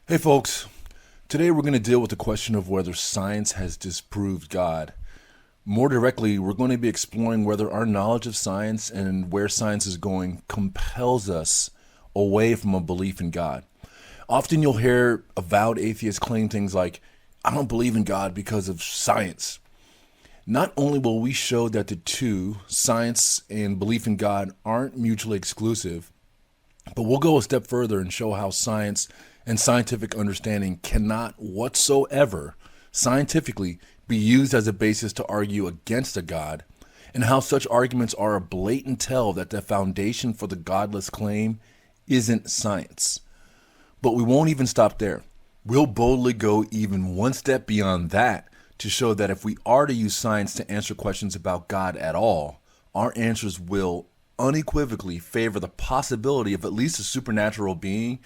Hey folks, today we're going to deal with the question of whether science has disproved God. More directly, we're going to be exploring whether our knowledge of science and where science is going compels us away from a belief in God. Often you'll hear avowed atheists claim things like, I don't believe in God because of science. Not only will we show that the two, science and belief in God, aren't mutually exclusive, but we'll go a step further and show how science and scientific understanding cannot whatsoever scientifically be used as a basis to argue against a God, and how such arguments are a blatant tell that the foundation for the godless claim isn't science. But we won't even stop there. We'll boldly go even one step beyond that to show that if we are to use science to answer questions about God at all, our answers will unequivocally favor the possibility of at least a supernatural being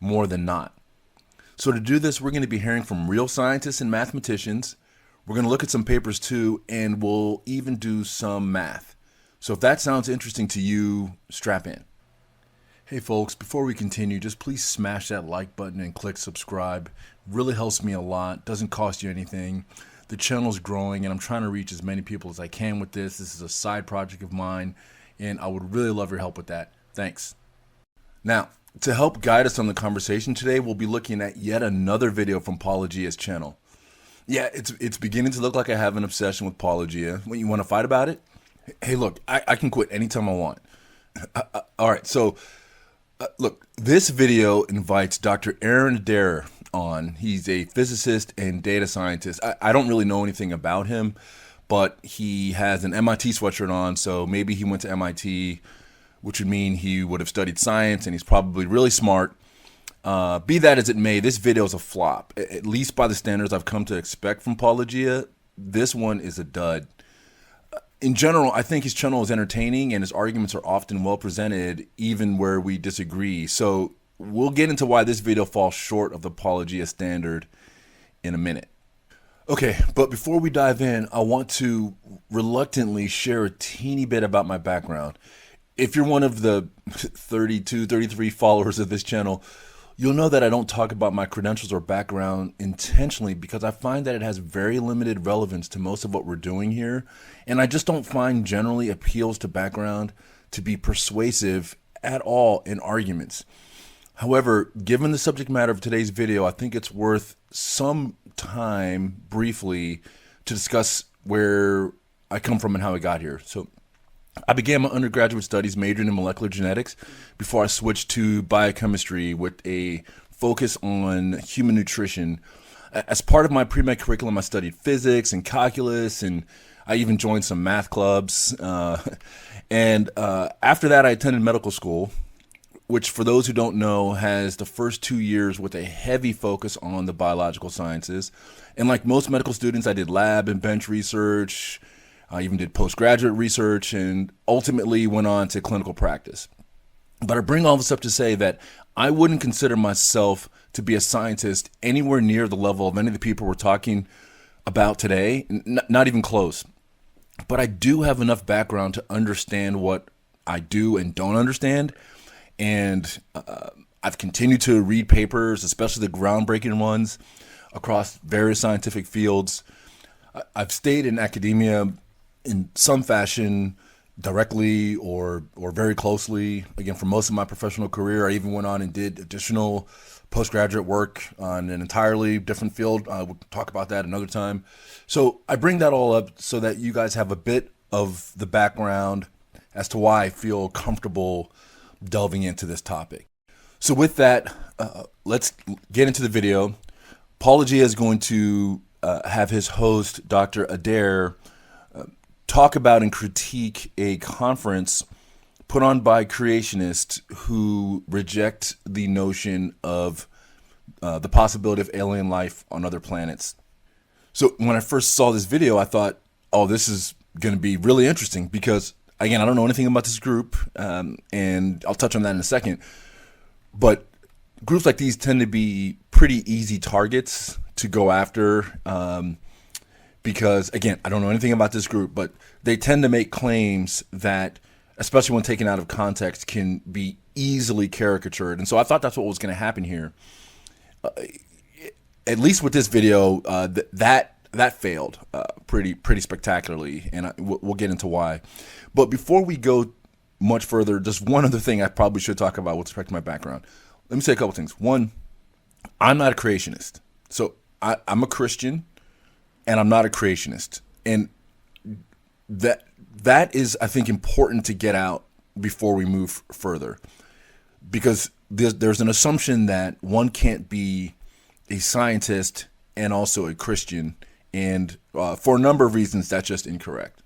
more than not. So to do this, we're going to be hearing from real scientists and mathematicians. We're going to look at some papers too, and we'll even do some math. So if that sounds interesting to you, strap in. Hey folks, before we continue, just please smash that like button and click subscribe. It really helps me a lot. Doesn't cost you anything. The channel's growing and I'm trying to reach as many people as I can with this. This is a side project of mine and I would really love your help with that. Thanks. Now, to help guide us on the conversation today, we'll be looking at yet another video from Paulogia's channel. Yeah, it's beginning to look like I have an obsession with Paulogia. When you want to fight about it? Hey, look, I can quit anytime I want. All right, so look, this video invites Dr. Aaron Adair on. He's a physicist and data scientist. I don't really know anything about him, but he has an MIT sweatshirt on, so maybe he went to MIT, which would mean he would have studied science, and he's probably really smart. Be that as it may, this video is a flop. At least by the standards I've come to expect from Paulogia, this one is a dud. In general, I think his channel is entertaining and his arguments are often well presented, even where we disagree. So we'll get into why this video falls short of the Paulogia standard in a minute. Okay, but before we dive in, I want to reluctantly share a teeny bit about my background. If you're one of the 32, 33 followers of this channel, you'll know that I don't talk about my credentials or background intentionally because I find that it has very limited relevance to most of what we're doing here. And I just don't find generally appeals to background to be persuasive at all in arguments. However, given the subject matter of today's video, I think it's worth some time briefly to discuss where I come from and how I got here. So I began my undergraduate studies majoring in molecular genetics before I switched to biochemistry with a focus on human nutrition. As part of my pre-med curriculum, I studied physics and calculus, and I even joined some math clubs. After that, I attended medical school, which for those who don't know has the first 2 years with a heavy focus on the biological sciences. And like most medical students, I did lab and bench research. I even did postgraduate research and ultimately went on to clinical practice. But I bring all this up to say that I wouldn't consider myself to be a scientist anywhere near the level of any of the people we're talking about today, not even close. But I do have enough background to understand what I do and don't understand. And I've continued to read papers, especially the groundbreaking ones, across various scientific fields. I've stayed in academia in some fashion, directly or very closely. Again, for most of my professional career, I even went on and did additional postgraduate work on an entirely different field. We'll talk about that another time. So I bring that all up so that you guys have a bit of the background as to why I feel comfortable delving into this topic. So with that, let's get into the video. Paulogia is going to have his host, Dr. Adair, talk about and critique a conference put on by creationists who reject the notion of the possibility of alien life on other planets. So when I first saw this video, I thought, oh, this is going to be really interesting because, again, I don't know anything about this group, and I'll touch on that in a second. But groups like these tend to be pretty easy targets to go after because, again, I don't know anything about this group, but they tend to make claims that, especially when taken out of context, can be easily caricatured. And so I thought that's what was going to happen here. at least with this video, that failed pretty spectacularly, and we'll get into why. But before we go much further, just one other thing I probably should talk about with respect to my background. Let me say a couple things. One, I'm not a creationist. So I'm a Christian, and I'm not a creationist. And that is, I think, important to get out before we move further. Because there's an assumption that one can't be a scientist and also a Christian. And for a number of reasons, that's just incorrect.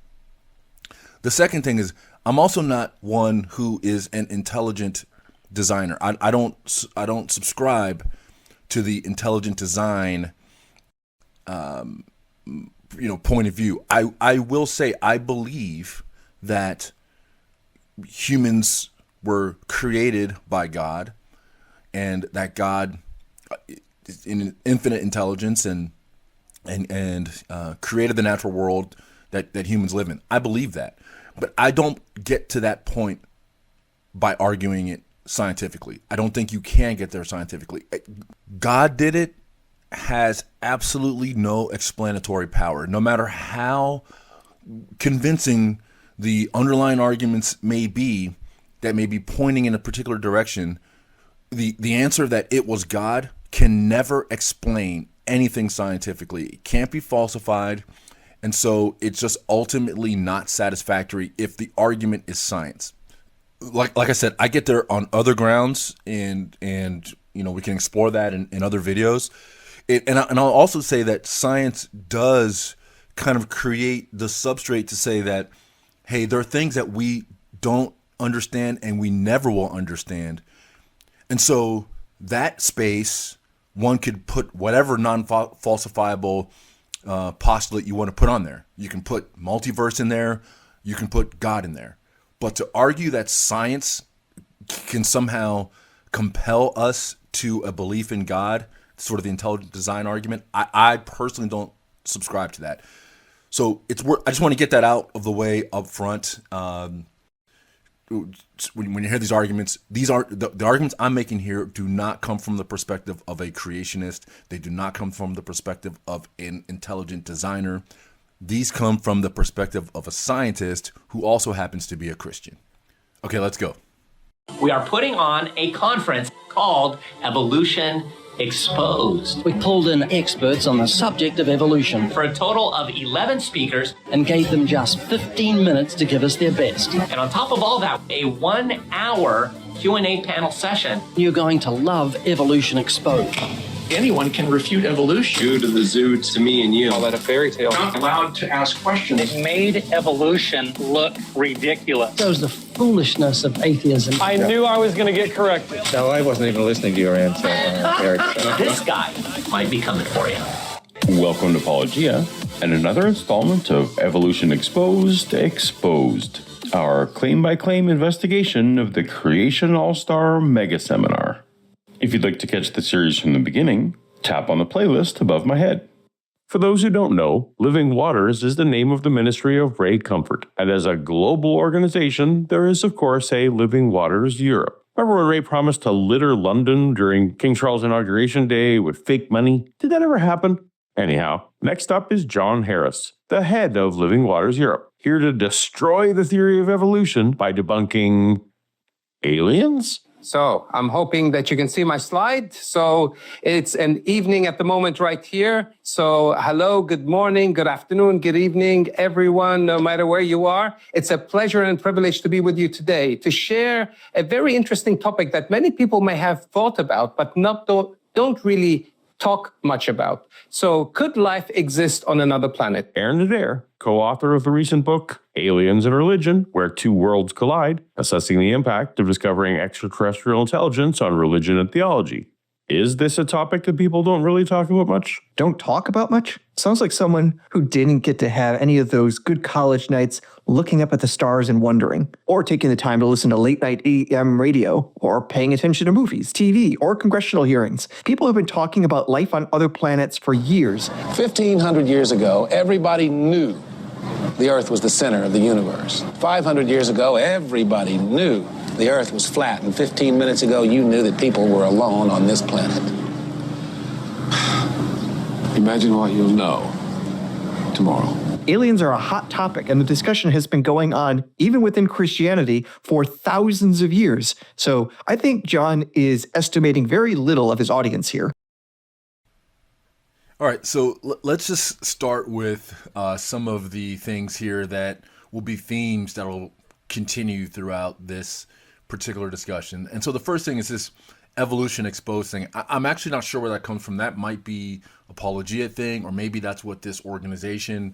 The second thing is, I'm also not one who is an intelligent designer. I don't subscribe to the intelligent design point of view. I will say I believe that humans were created by God, and that God, in infinite intelligence and created the natural world that humans live in. I believe that, but I don't get to that point by arguing it scientifically. I don't think you can get there scientifically. God did it has absolutely no explanatory power, no matter how convincing the underlying arguments may be that may be pointing in a particular direction. The answer that it was God can never explain anything scientifically. It can't be falsified, and so it's just ultimately not satisfactory if the argument is science. Like I said, I get there on other grounds, and we can explore that in other videos. And I'll also say that science does kind of create the substrate to say that, hey, there are things that we don't understand and we never will understand. And so that space, one could put whatever non-falsifiable postulate you want to put on there. You can put multiverse in there. You can put God in there. But to argue that science can somehow compel us to a belief in God, sort of the intelligent design argument, I personally don't subscribe to that. So I just want to get that out of the way up front. When you hear these arguments, the arguments I'm making here do not come from the perspective of a creationist. They do not come from the perspective of an intelligent designer. These come from the perspective of a scientist who also happens to be a Christian. Okay, let's go. We are putting on a conference called Evolution Exposed. We pulled in experts on the subject of evolution For a total of 11 speakers. and gave them just 15 minutes to give us their best. And on top of all that, a 1-hour Q&A panel session. You're going to love Evolution Exposed. Anyone can refute evolution. Zoo to the zoo to me and you. Call that a fairy tale. Not allowed to ask questions. It made evolution look ridiculous. Shows the foolishness of atheism. I knew I was going to get corrected. No, I wasn't even listening to your answer, Eric. This guy might be coming for you. Welcome to Paulogia and another installment of Evolution Exposed, our claim-by-claim investigation of the Creation All-Star Mega Seminar. If you'd like to catch the series from the beginning, tap on the playlist above my head. For those who don't know, Living Waters is the name of the Ministry of Ray Comfort, and as a global organization, there is of course a Living Waters Europe. Remember when Ray promised to litter London during King Charles' inauguration day with fake money? Did that ever happen? Anyhow, next up is John Harris, the head of Living Waters Europe, here to destroy the theory of evolution by debunking aliens? So I'm hoping that you can see my slide. So it's an evening at the moment right here. So hello, good morning, good afternoon, good evening, everyone, no matter where you are. It's a pleasure and privilege to be with you today to share a very interesting topic that many people may have thought about, but don't really talk much about. So could life exist on another planet? Aaron Adair, co-author of the recent book, Aliens and Religion, Where Two Worlds Collide, assessing the impact of discovering extraterrestrial intelligence on religion and theology. Is this a topic that people don't really talk about much? Don't talk about much? Sounds like someone who didn't get to have any of those good college nights looking up at the stars and wondering, or taking the time to listen to late night AM radio, or paying attention to movies, TV, or congressional hearings. People have been talking about life on other planets for years. 1,500 years ago, everybody knew the Earth was the center of the universe. 500 years ago, everybody knew the Earth was flat. And 15 minutes ago, you knew that people were alone on this planet. Imagine what you'll know tomorrow. Aliens are a hot topic, and the discussion has been going on even within Christianity for thousands of years. So I think John is estimating very little of his audience here. All right, so let's just start with some of the things here that will be themes that will continue throughout this particular discussion. And so the first thing is this evolution exposed thing. I'm actually not sure where that comes from. That might be a Paulogia thing, or maybe that's what this organization,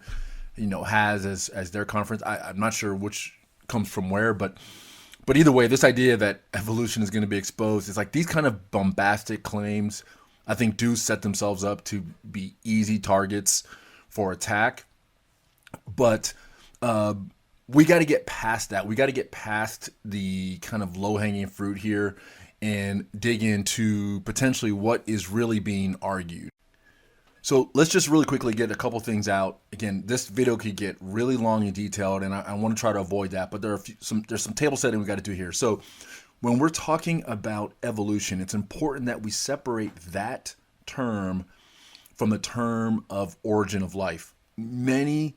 has as their conference. I'm not sure which comes from where, but either way, this idea that evolution is going to be exposed is like these kind of bombastic claims, I think, do set themselves up to be easy targets for attack. But we got to get past that. We got to get past the kind of low-hanging fruit here and dig into potentially what is really being argued. So let's just really quickly get a couple things out. Again, this video could get really long and detailed, and I want to try to avoid that. But there's some table setting we got to do here. So when we're talking about evolution, it's important that we separate that term from the term of origin of life. Many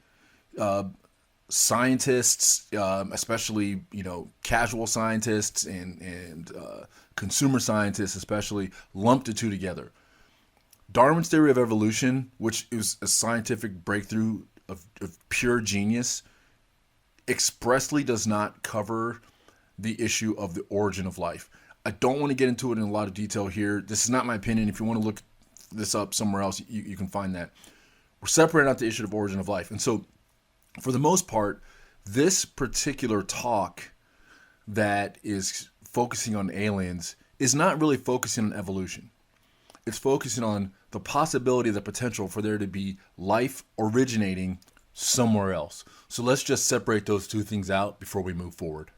scientists, especially casual scientists and consumer scientists especially, lump the two together. Darwin's theory of evolution, which is a scientific breakthrough of pure genius, expressly does not cover the issue of the origin of life. I don't want to get into it in a lot of detail here. This is not my opinion. If you want to look this up somewhere else, you can find that. We're separating out the issue of origin of life. And so, for the most part, this particular talk that is focusing on aliens is not really focusing on evolution. It's focusing on the possibility, the potential for there to be life originating somewhere else. So let's just separate those two things out before we move forward.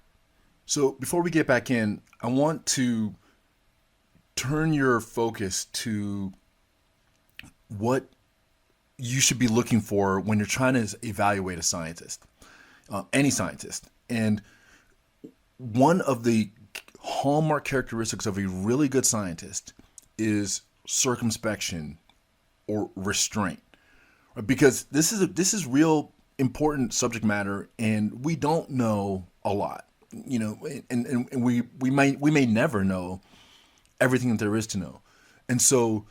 So before we get back in, I want to turn your focus to what you should be looking for when you're trying to evaluate a scientist, any scientist. And one of the hallmark characteristics of a really good scientist is circumspection or restraint, because this is real important subject matter, and we don't know a lot, and we may never know everything that there is to know. And so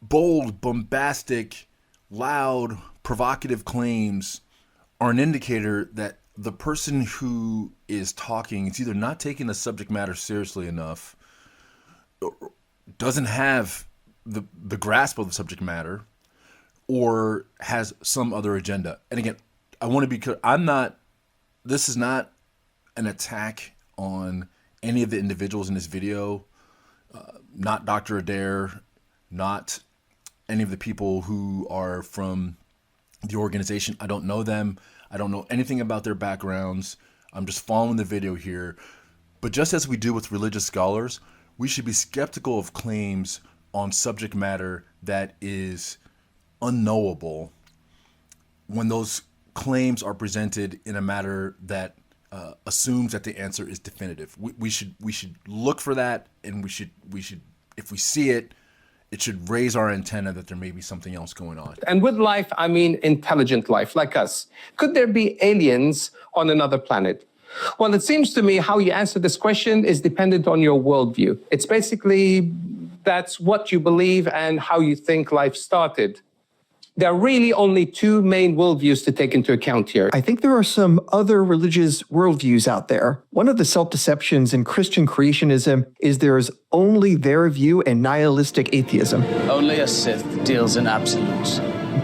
bold, bombastic, loud, provocative claims are an indicator that the person who is talking is either not taking the subject matter seriously enough, doesn't have the grasp of the subject matter, or has some other agenda. And again, I want to be clear, this is not an attack on any of the individuals in this video, not Dr. Adair, not any of the people who are from the organization. I don't know them. I don't know anything about their backgrounds. I'm just following the video here. But just as we do with religious scholars, we should be skeptical of claims on subject matter that is unknowable when those claims are presented in a manner that assumes that the answer is definitive. We should look for that, and we should if we see it, it should raise our antenna that there may be something else going on. And with life, I mean intelligent life like us. Could there be aliens on another planet? Well, it seems to me how you answer this question is dependent on your worldview. It's basically that's what you believe and how you think life started. There are really only two main worldviews to take into account here. I think there are some other religious worldviews out there. One of the self-deceptions in Christian creationism is there is only their view and nihilistic atheism. Only a Sith deals in absolutes.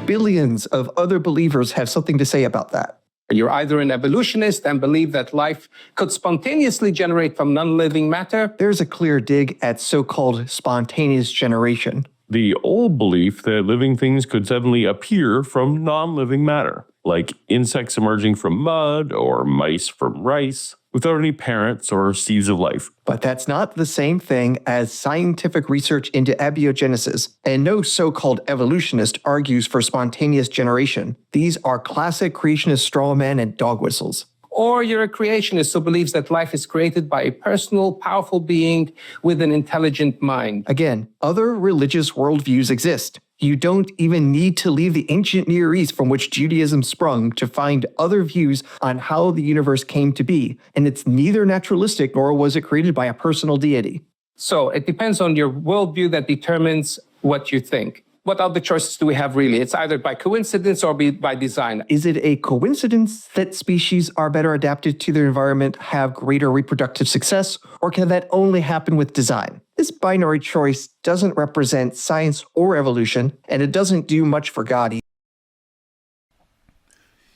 Billions of other believers have something to say about that. You're either an evolutionist and believe that life could spontaneously generate from non-living matter. There's a clear dig at so-called spontaneous generation. The old belief that living things could suddenly appear from non-living matter, like insects emerging from mud or mice from rice, without any parents or seeds of life. But that's not the same thing as scientific research into abiogenesis, and no so-called evolutionist argues for spontaneous generation. These are classic creationist strawmen and dog whistles. Or you're a creationist who believes that life is created by a personal, powerful being with an intelligent mind. Again, other religious worldviews exist. You don't even need to leave the ancient Near East from which Judaism sprung to find other views on how the universe came to be, and it's neither naturalistic nor was it created by a personal deity. So it depends on your worldview that determines what you think. What other choices do we have really? It's either by coincidence or by design. Is it a coincidence that species are better adapted to their environment, have greater reproductive success, or can that only happen with design? This binary choice doesn't represent science or evolution, and it doesn't do much for God either.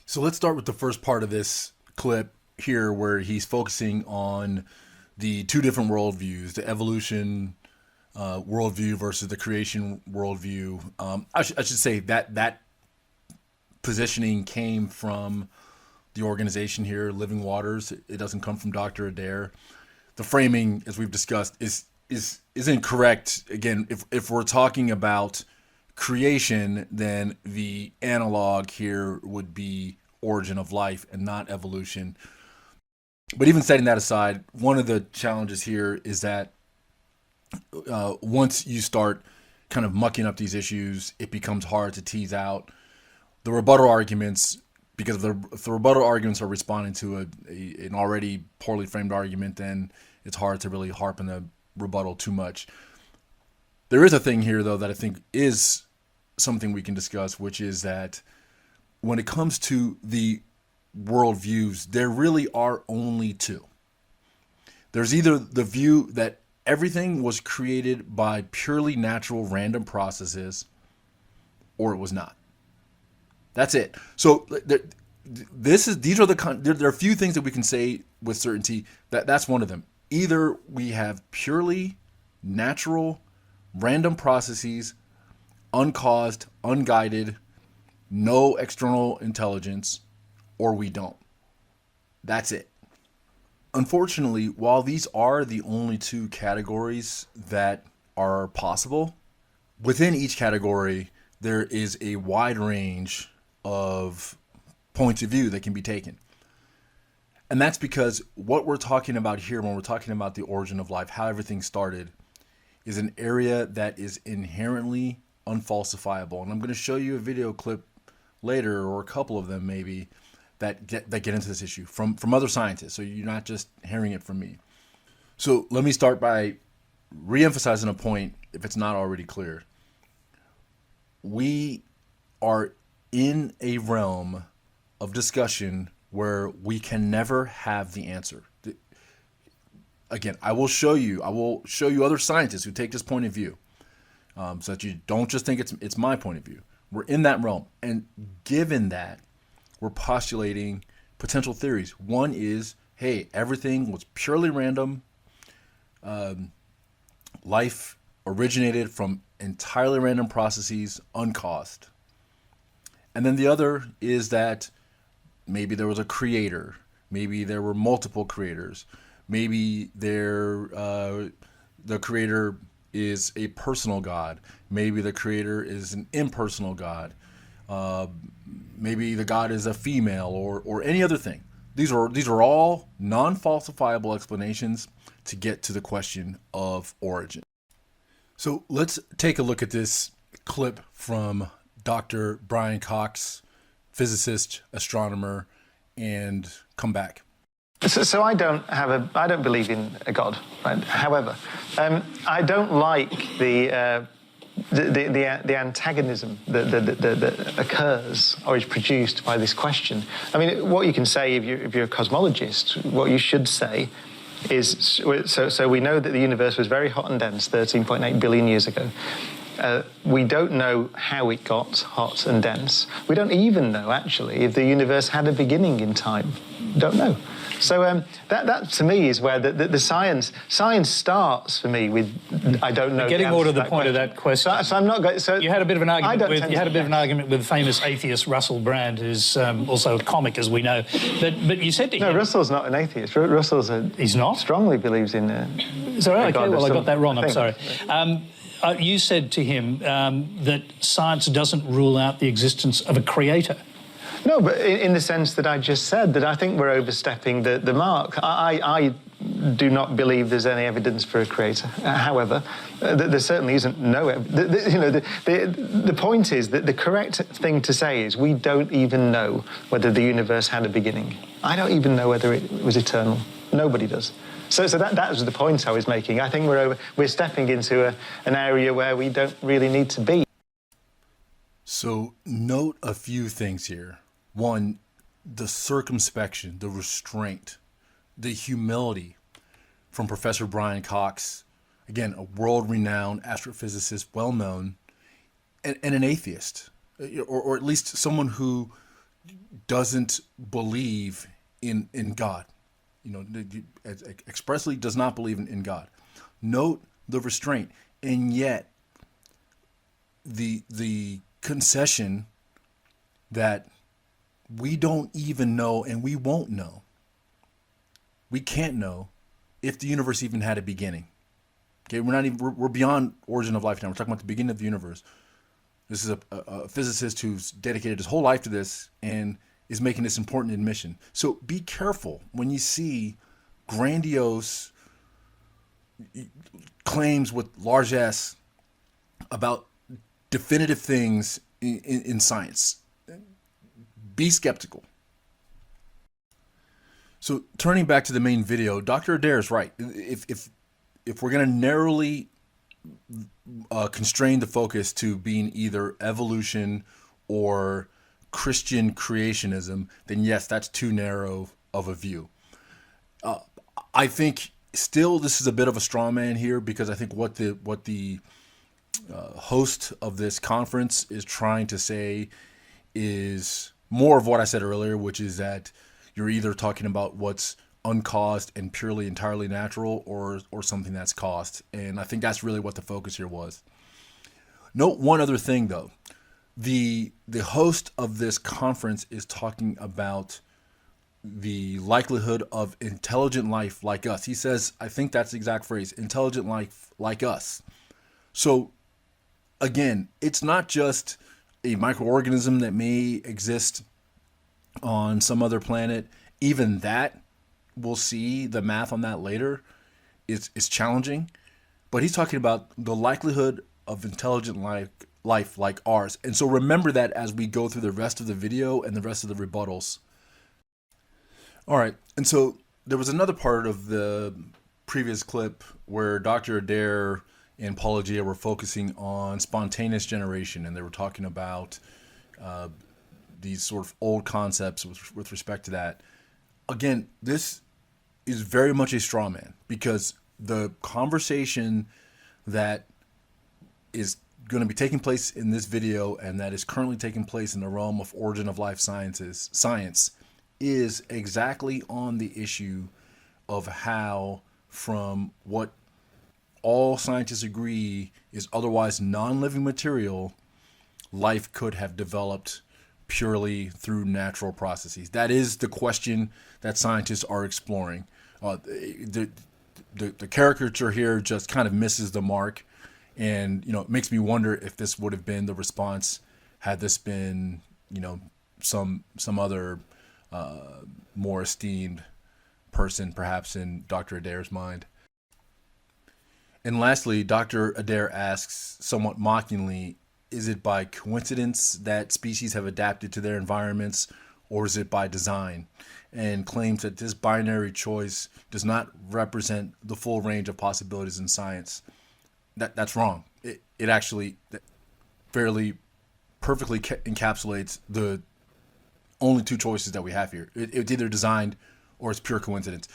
So let's start with the first part of this clip here, where he's focusing on the two different worldviews, the evolution worldview versus the creation worldview. I should say that positioning came from the organization here, Living Waters. It doesn't come from Dr. Adair. The framing, as we've discussed, is incorrect. Again, if we're talking about creation, then the analog here would be origin of life and not evolution. But even setting that aside, one of the challenges here is that once you start kind of mucking up these issues, it becomes hard to tease out the rebuttal arguments, because if the rebuttal arguments are responding to an already poorly framed argument, then it's hard to really harp on the rebuttal too much. There is a thing here, though, that I think is something we can discuss, which is that when it comes to the worldviews, there really are only two. There's either the view that everything was created by purely natural random processes, or it was not. That's it. So there are a few things that we can say with certainty. That's one of them. Either we have purely natural random processes, uncaused, unguided, no external intelligence, or we don't. That's it. Unfortunately, while these are the only two categories that are possible, within each category, there is a wide range of points of view that can be taken. And that's because what we're talking about here, when we're talking about the origin of life, how everything started, is an area that is inherently unfalsifiable. And I'm going to show you a video clip later, or a couple of them maybe, that get into this issue from other scientists. So you're not just hearing it from me. So let me start by re-emphasizing a point, if it's not already clear. We are in a realm of discussion where we can never have the answer. Again, I will show you other scientists who take this point of view, so that you don't just think it's my point of view. We're in that realm. And given that, we're postulating potential theories. One is, hey, everything was purely random. Life originated from entirely random processes, uncaused. And then the other is that maybe there was a creator. Maybe there were multiple creators. Maybe the creator is a personal God. Maybe the creator is an impersonal God. Maybe the God is a female, or any other thing. These are all non-falsifiable explanations to get to the question of origin. So let's take a look at this clip from Dr. Brian Cox, physicist, astronomer, and come back. So I don't believe in a God. Right? However, I don't like the antagonism that occurs or is produced by this question. I mean, what you can say if you're a cosmologist, what you should say is, so we know that the universe was very hot and dense 13.8 billion years ago. We don't know how it got hot and dense. We don't even know, actually, if the universe had a beginning in time. Don't know. So that to me is where the science starts for me with I don't know. Getting more to the point of that question. So I'm not going. So you had a bit of an argument with famous atheist Russell Brand, who's also a comic, as we know. But you said to him. No, Russell's not an atheist. He's not. Strongly believes in. Sorry, okay. Well, I got that wrong. I'm sorry. You said to him that science doesn't rule out the existence of a creator. No, but in the sense that I just said, that I think we're overstepping the mark. I do not believe there's any evidence for a creator. However, there certainly isn't the point is that the correct thing to say is we don't even know whether the universe had a beginning. I don't even know whether it was eternal. Nobody does. So that was the point I was making. I think we're stepping into an area where we don't really need to be. So note a few things here. One, the circumspection, the restraint, the humility from Professor Brian Cox, again, a world-renowned astrophysicist, well-known, and an atheist, or at least someone who doesn't believe in God, expressly does not believe in God. Note the restraint, and yet the concession that we don't even know, and we won't know. We can't know if the universe even had a beginning. Okay, we're beyond origin of life now. We're talking about the beginning of the universe. This is a physicist who's dedicated his whole life to this and is making this important admission. So be careful when you see grandiose claims with large S about definitive things in science. Be skeptical. So turning back to the main video, Dr. Adair is right. If we're going to narrowly constrain the focus to being either evolution or Christian creationism, then yes, that's too narrow of a view. I think still this is a bit of a straw man here, because I think what the host of this conference is trying to say is more of what I said earlier, which is that you're either talking about what's uncaused and purely entirely natural, or something that's caused. And I think that's really what the focus here was. Note one other thing though. The host of this conference is talking about the likelihood of intelligent life like us. He says, I think that's the exact phrase, intelligent life like us. So again, it's not just a microorganism that may exist on some other planet. Even that, we'll see the math on that later, is challenging. But he's talking about the likelihood of intelligent life like ours. And so remember that as we go through the rest of the video and the rest of the rebuttals. All right, and so there was another part of the previous clip where Dr. Adair and Paulogia were focusing on spontaneous generation, and they were talking about these sort of old concepts with respect to that. Again, this is very much a straw man, because the conversation that is going to be taking place in this video and that is currently taking place in the realm of origin of life science is exactly on the issue of how, from what all scientists agree is otherwise non-living material, life could have developed purely through natural processes. That is the question that scientists are exploring. The caricature here just kind of misses the mark, and it makes me wonder if this would have been the response had this been some other more esteemed person, perhaps in Dr. Adair's mind. And lastly, Dr. Adair asks somewhat mockingly, is it by coincidence that species have adapted to their environments, or is it by design? And claims that this binary choice does not represent the full range of possibilities in science. That's wrong. It actually fairly perfectly encapsulates the only two choices that we have here. It's either designed or it's pure coincidence.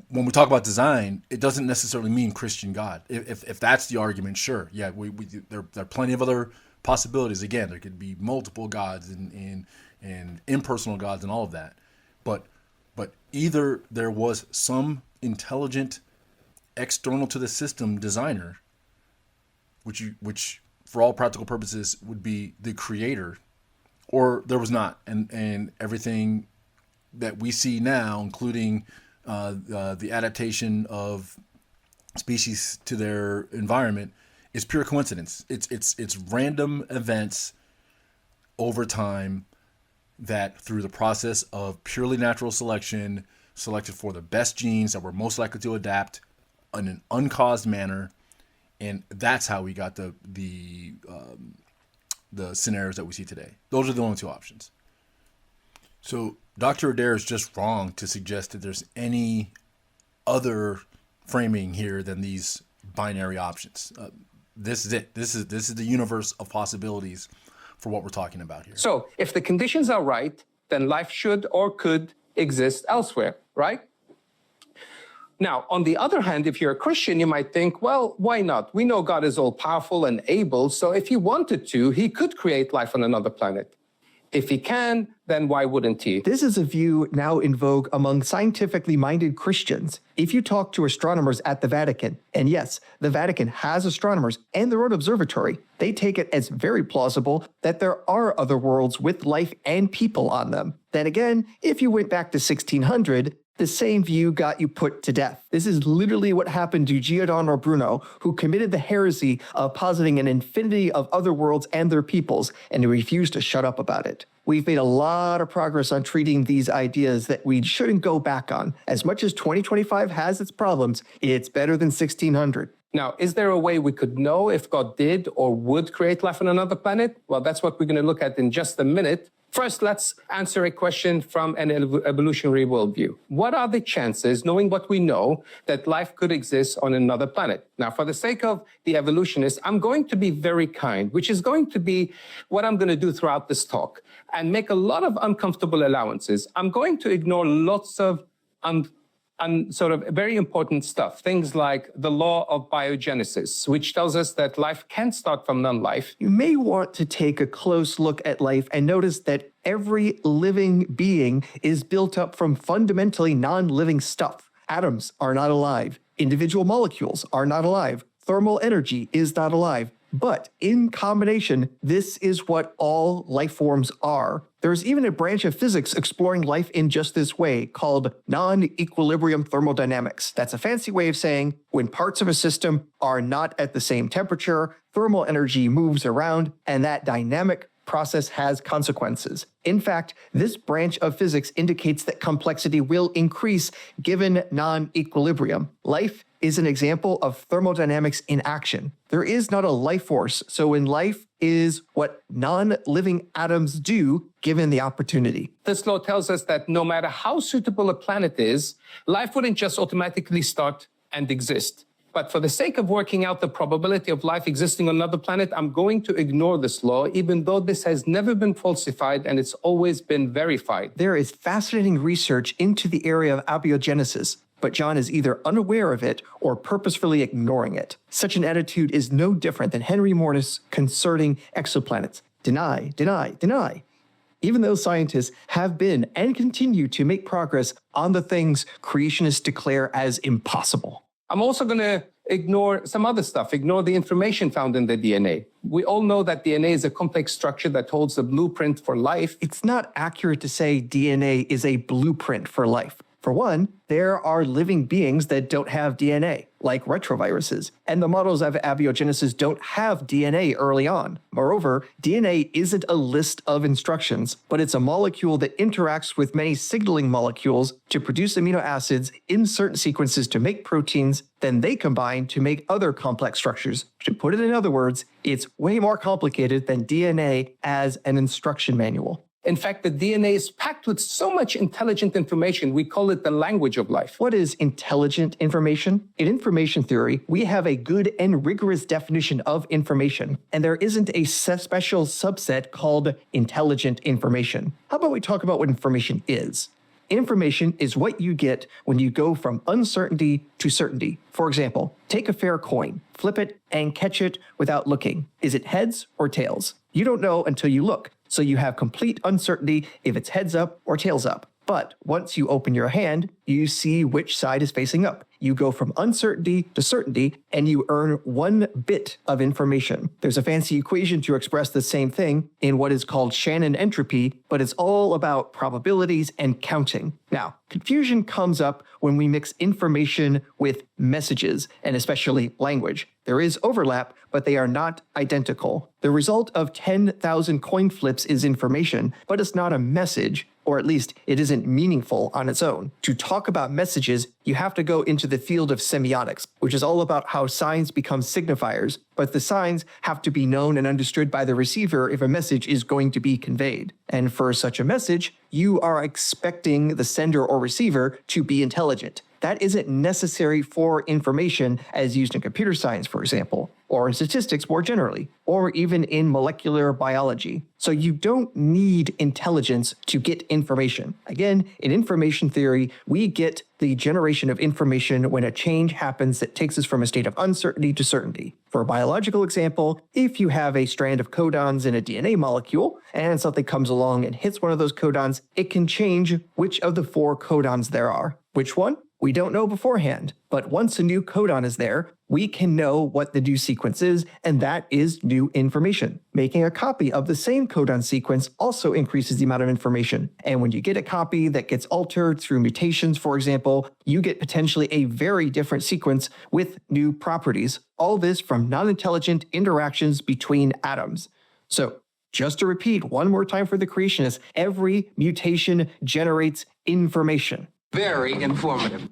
When we talk about design, it doesn't necessarily mean Christian God. If that's the argument, sure, yeah, there are plenty of other possibilities. Again, there could be multiple gods and impersonal gods and all of that. But either there was some intelligent, external to the system designer, which for all practical purposes would be the creator, or there was not, and everything that we see now, including the adaptation of species to their environment, is pure coincidence. It's random events over time that, through the process of purely natural selection, selected for the best genes that were most likely to adapt in an uncaused manner, and that's how we got the scenarios that we see today. Those are the only two options. So Dr. Adair is just wrong to suggest that there's any other framing here than these binary options. This is it. This is the universe of possibilities for what we're talking about here. So if the conditions are right, then life should or could exist elsewhere, right? Now, on the other hand, if you're a Christian, you might think, well, why not? We know God is all-powerful and able, so if he wanted to, he could create life on another planet. If he can, then why wouldn't he? This is a view now in vogue among scientifically minded Christians. If you talk to astronomers at the Vatican, and yes, the Vatican has astronomers and their own observatory, they take it as very plausible that there are other worlds with life and people on them. Then again, if you went back to 1600, the same view got you put to death. This is literally what happened to Giordano Bruno, who committed the heresy of positing an infinity of other worlds and their peoples, and he refused to shut up about it. We've made a lot of progress on treating these ideas that we shouldn't go back on. As much as 2025 has its problems, it's better than 1600. Now, is there a way we could know if God did or would create life on another planet? Well, that's what we're going to look at in just a minute. First, let's answer a question from an evolutionary worldview. What are the chances, knowing what we know, that life could exist on another planet? Now, for the sake of the evolutionists, I'm going to be very kind, which is going to be what I'm going to do throughout this talk, and make a lot of uncomfortable allowances. I'm going to ignore lots of sort of very important stuff, things like the law of biogenesis, which tells us that life can start from non-life. You may want to take a close look at life and notice that every living being is built up from fundamentally non-living stuff. Atoms are not alive. Individual molecules are not alive. Thermal energy is not alive. But in combination, this is what all life forms are. There's even a branch of physics exploring life in just this way called non-equilibrium thermodynamics. That's a fancy way of saying when parts of a system are not at the same temperature, thermal energy moves around, and that dynamic process has consequences. In fact, this branch of physics indicates that complexity will increase given non-equilibrium. Life is an example of thermodynamics in action. There is not a life force, so when life is what non-living atoms do given the opportunity. This law tells us that no matter how suitable a planet is, life wouldn't just automatically start and exist. But for the sake of working out the probability of life existing on another planet, I'm going to ignore this law, even though this has never been falsified and it's always been verified. There is fascinating research into the area of abiogenesis, but John is either unaware of it or purposefully ignoring it. Such an attitude is no different than Henry Mortis concerning exoplanets. Deny, deny, deny. Even though scientists have been and continue to make progress on the things creationists declare as impossible. I'm also going to ignore some other stuff, ignore the information found in the DNA. We all know that DNA is a complex structure that holds the blueprint for life. It's not accurate to say DNA is a blueprint for life. For one, there are living beings that don't have DNA, like retroviruses, and the models of abiogenesis don't have DNA early on. Moreover, DNA isn't a list of instructions, but it's a molecule that interacts with many signaling molecules to produce amino acids in certain sequences to make proteins, then they combine to make other complex structures. To put it in other words, it's way more complicated than DNA as an instruction manual. In fact, the DNA is packed with so much intelligent information, we call it the language of life. What is intelligent information? In information theory, we have a good and rigorous definition of information, and there isn't a special subset called intelligent information. How about we talk about what information is? Information is what you get when you go from uncertainty to certainty. For example, take a fair coin, flip it, and catch it without looking. Is it heads or tails? You don't know until you look. So you have complete uncertainty if it's heads up or tails up. But once you open your hand, you see which side is facing up. You go from uncertainty to certainty, and you earn 1 bit of information. There's a fancy equation to express the same thing in what is called Shannon entropy, but it's all about probabilities and counting. Now, confusion comes up when we mix information with messages, and especially language. There is overlap, but they are not identical. The result of 10,000 coin flips is information, but it's not a message or at least it isn't meaningful on its own. To talk about messages, you have to go into the field of semiotics, which is all about how signs become signifiers, but the signs have to be known and understood by the receiver if a message is going to be conveyed. And for such a message, you are expecting the sender or receiver to be intelligent. That isn't necessary for information as used in computer science, for example, or in statistics more generally, or even in molecular biology. So you don't need intelligence to get information. Again, in information theory, we get the generation of information when a change happens that takes us from a state of uncertainty to certainty. For a biological example, if you have a strand of codons in a DNA molecule and something comes along and hits one of those codons, it can change which of the 4 codons there are. Which one? We don't know beforehand, but once a new codon is there, we can know what the new sequence is, and that is new information. Making a copy of the same codon sequence also increases the amount of information. And when you get a copy that gets altered through mutations, for example, you get potentially a very different sequence with new properties. All this from non-intelligent interactions between atoms. So, just to repeat one more time for the creationists, every mutation generates information. Very informative.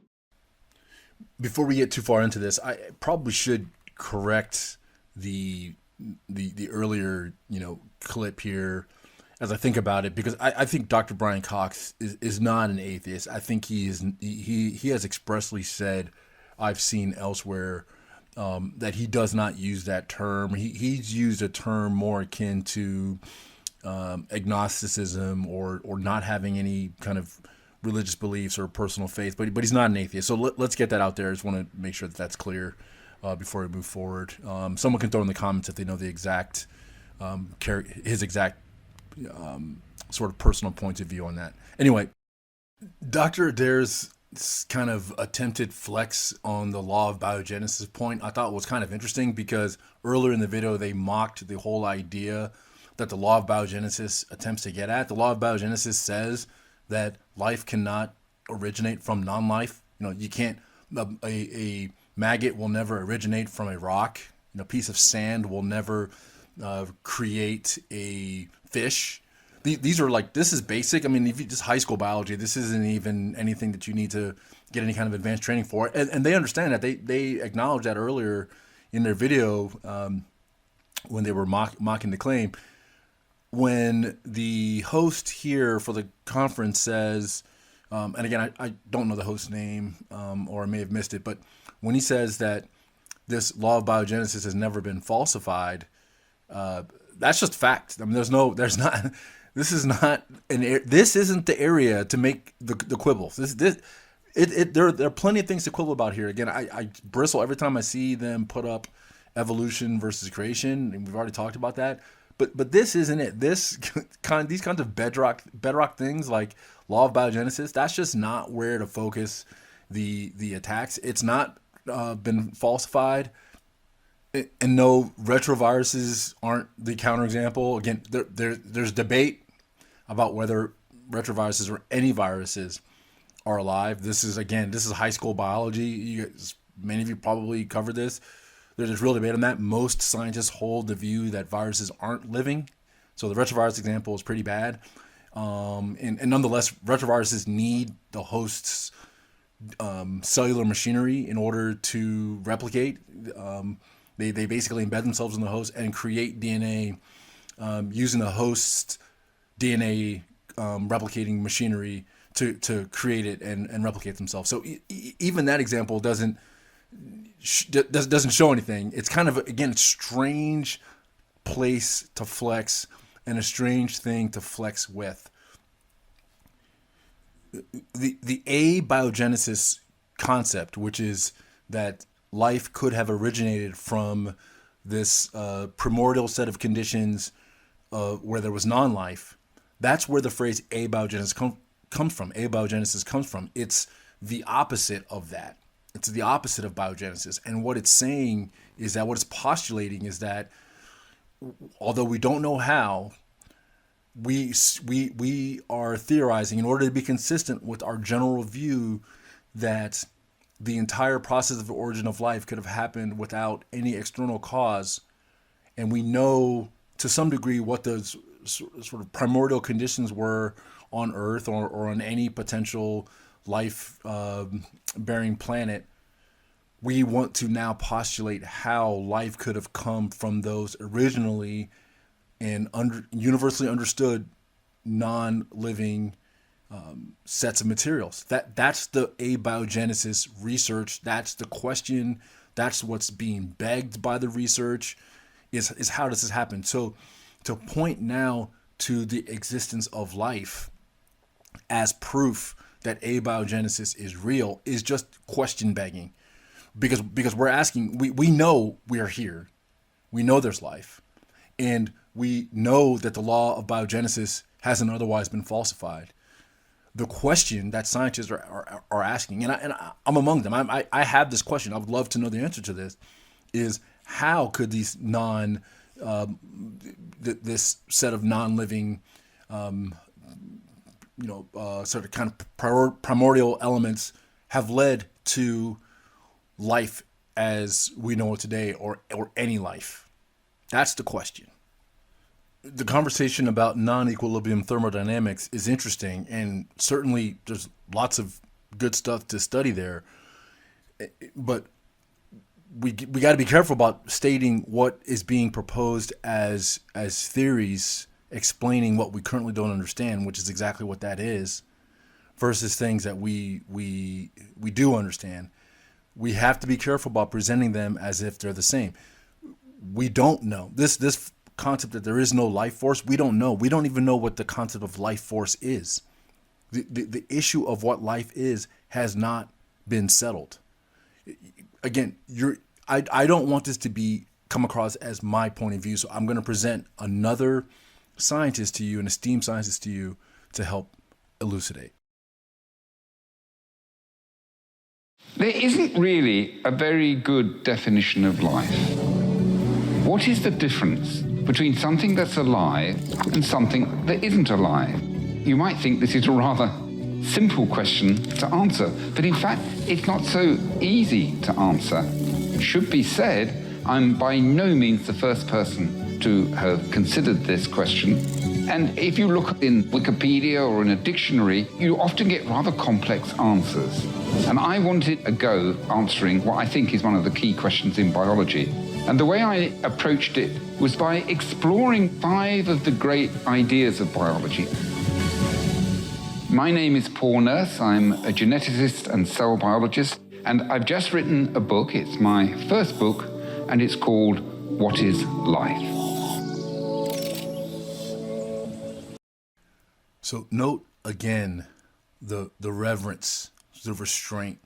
Before we get too far into this, I probably should correct the earlier clip here as I think about it, because I think Dr. Brian Cox is not an atheist. I think he has expressly said, I've seen elsewhere, that he does not use that term. He's used a term more akin to agnosticism or not having any kind of religious beliefs or personal faith, but he's not an atheist. So let's get that out there. I just want to make sure that that's clear before we move forward. Someone can throw in the comments if they know the exact his exact sort of personal point of view on that. Anyway, Dr. Adair's kind of attempted flex on the law of biogenesis point I thought was kind of interesting, because earlier in the video they mocked the whole idea that the law of biogenesis attempts to get at. The law of biogenesis says that life cannot originate from non-life. You can't, a maggot will never originate from a rock. A piece of sand will never create a fish. These are this is basic. I mean, if you just high school biology, this isn't even anything that you need to get any kind of advanced training for. And they understand that. They acknowledged that earlier in their video when they were mocking the claim. When the host here for the conference says, and again, I don't know the host's name, or I may have missed it, but when he says that this law of biogenesis has never been falsified, that's just fact. I mean, this isn't the area to make the quibbles. There are plenty of things to quibble about here. Again, I bristle every time I see them put up evolution versus creation, and we've already talked about that. But this isn't it. These kinds of bedrock things like law of biogenesis, that's just not where to focus the attacks. It's not been falsified. And no, retroviruses aren't the counterexample. Again, there's debate about whether retroviruses or any viruses are alive. This is high school biology. Many of you probably covered this. There's real debate on that. Most scientists hold the view that viruses aren't living. So the retrovirus example is pretty bad. And nonetheless, retroviruses need the host's cellular machinery in order to replicate. They basically embed themselves in the host and create DNA using the host's DNA replicating machinery to create it and replicate themselves. So even that example doesn't show anything. It's kind of, again, a strange place to flex and a strange thing to flex with. The abiogenesis concept, which is that life could have originated from this primordial set of conditions where there was non-life, that's where the phrase abiogenesis comes from. Abiogenesis comes from. It's the opposite of that. It's the opposite of biogenesis. And what it's saying is that, what it's postulating is that, although we don't know how, we are theorizing in order to be consistent with our general view that the entire process of the origin of life could have happened without any external cause. And we know to some degree what those sort of primordial conditions were on Earth or on any potential life bearing planet, we want to now postulate how life could have come from those originally and universally understood non-living sets of materials. That's the abiogenesis research. That's the question. That's what's being begged by the research. Is how does this happen? So to point now to the existence of life as proof that abiogenesis is real is just question begging, because we're asking. We know we are here. We know there's life, and we know that the law of biogenesis hasn't otherwise been falsified. The question that scientists are asking, and I'm among them. I have this question. I would love to know the answer to this. Is how could these this set of non-living, sort of kind of primordial elements have led to life as we know it today, or any life? That's the question. The conversation about non-equilibrium thermodynamics is interesting, and certainly there's lots of good stuff to study there. But we got to be careful about stating what is being proposed as theories explaining what we currently don't understand, which is exactly what that is, versus things that we do understand. We have to be careful about presenting them as if they're the same. We don't know. This concept that there is no life force, we don't know. We don't even know what the concept of life force is. The issue of what life is has not been settled. Again, I don't want this to come across as my point of view, so I'm going to present another scientist to you, an esteemed scientist to you, to help elucidate. There isn't really a very good definition of life. What is the difference between something that's alive and something that isn't alive? You might think this is a rather simple question to answer, but in fact, it's not so easy to answer. It should be said, I'm by no means the first person to have considered this question. And if you look in Wikipedia or in a dictionary, you often get rather complex answers. And I wanted a go answering what I think is one of the key questions in biology. And the way I approached it was by exploring 5 of the great ideas of biology. My name is Paul Nurse. I'm a geneticist and cell biologist, and I've just written a book. It's my first book, and it's called What is Life? So note again the reverence, the restraint,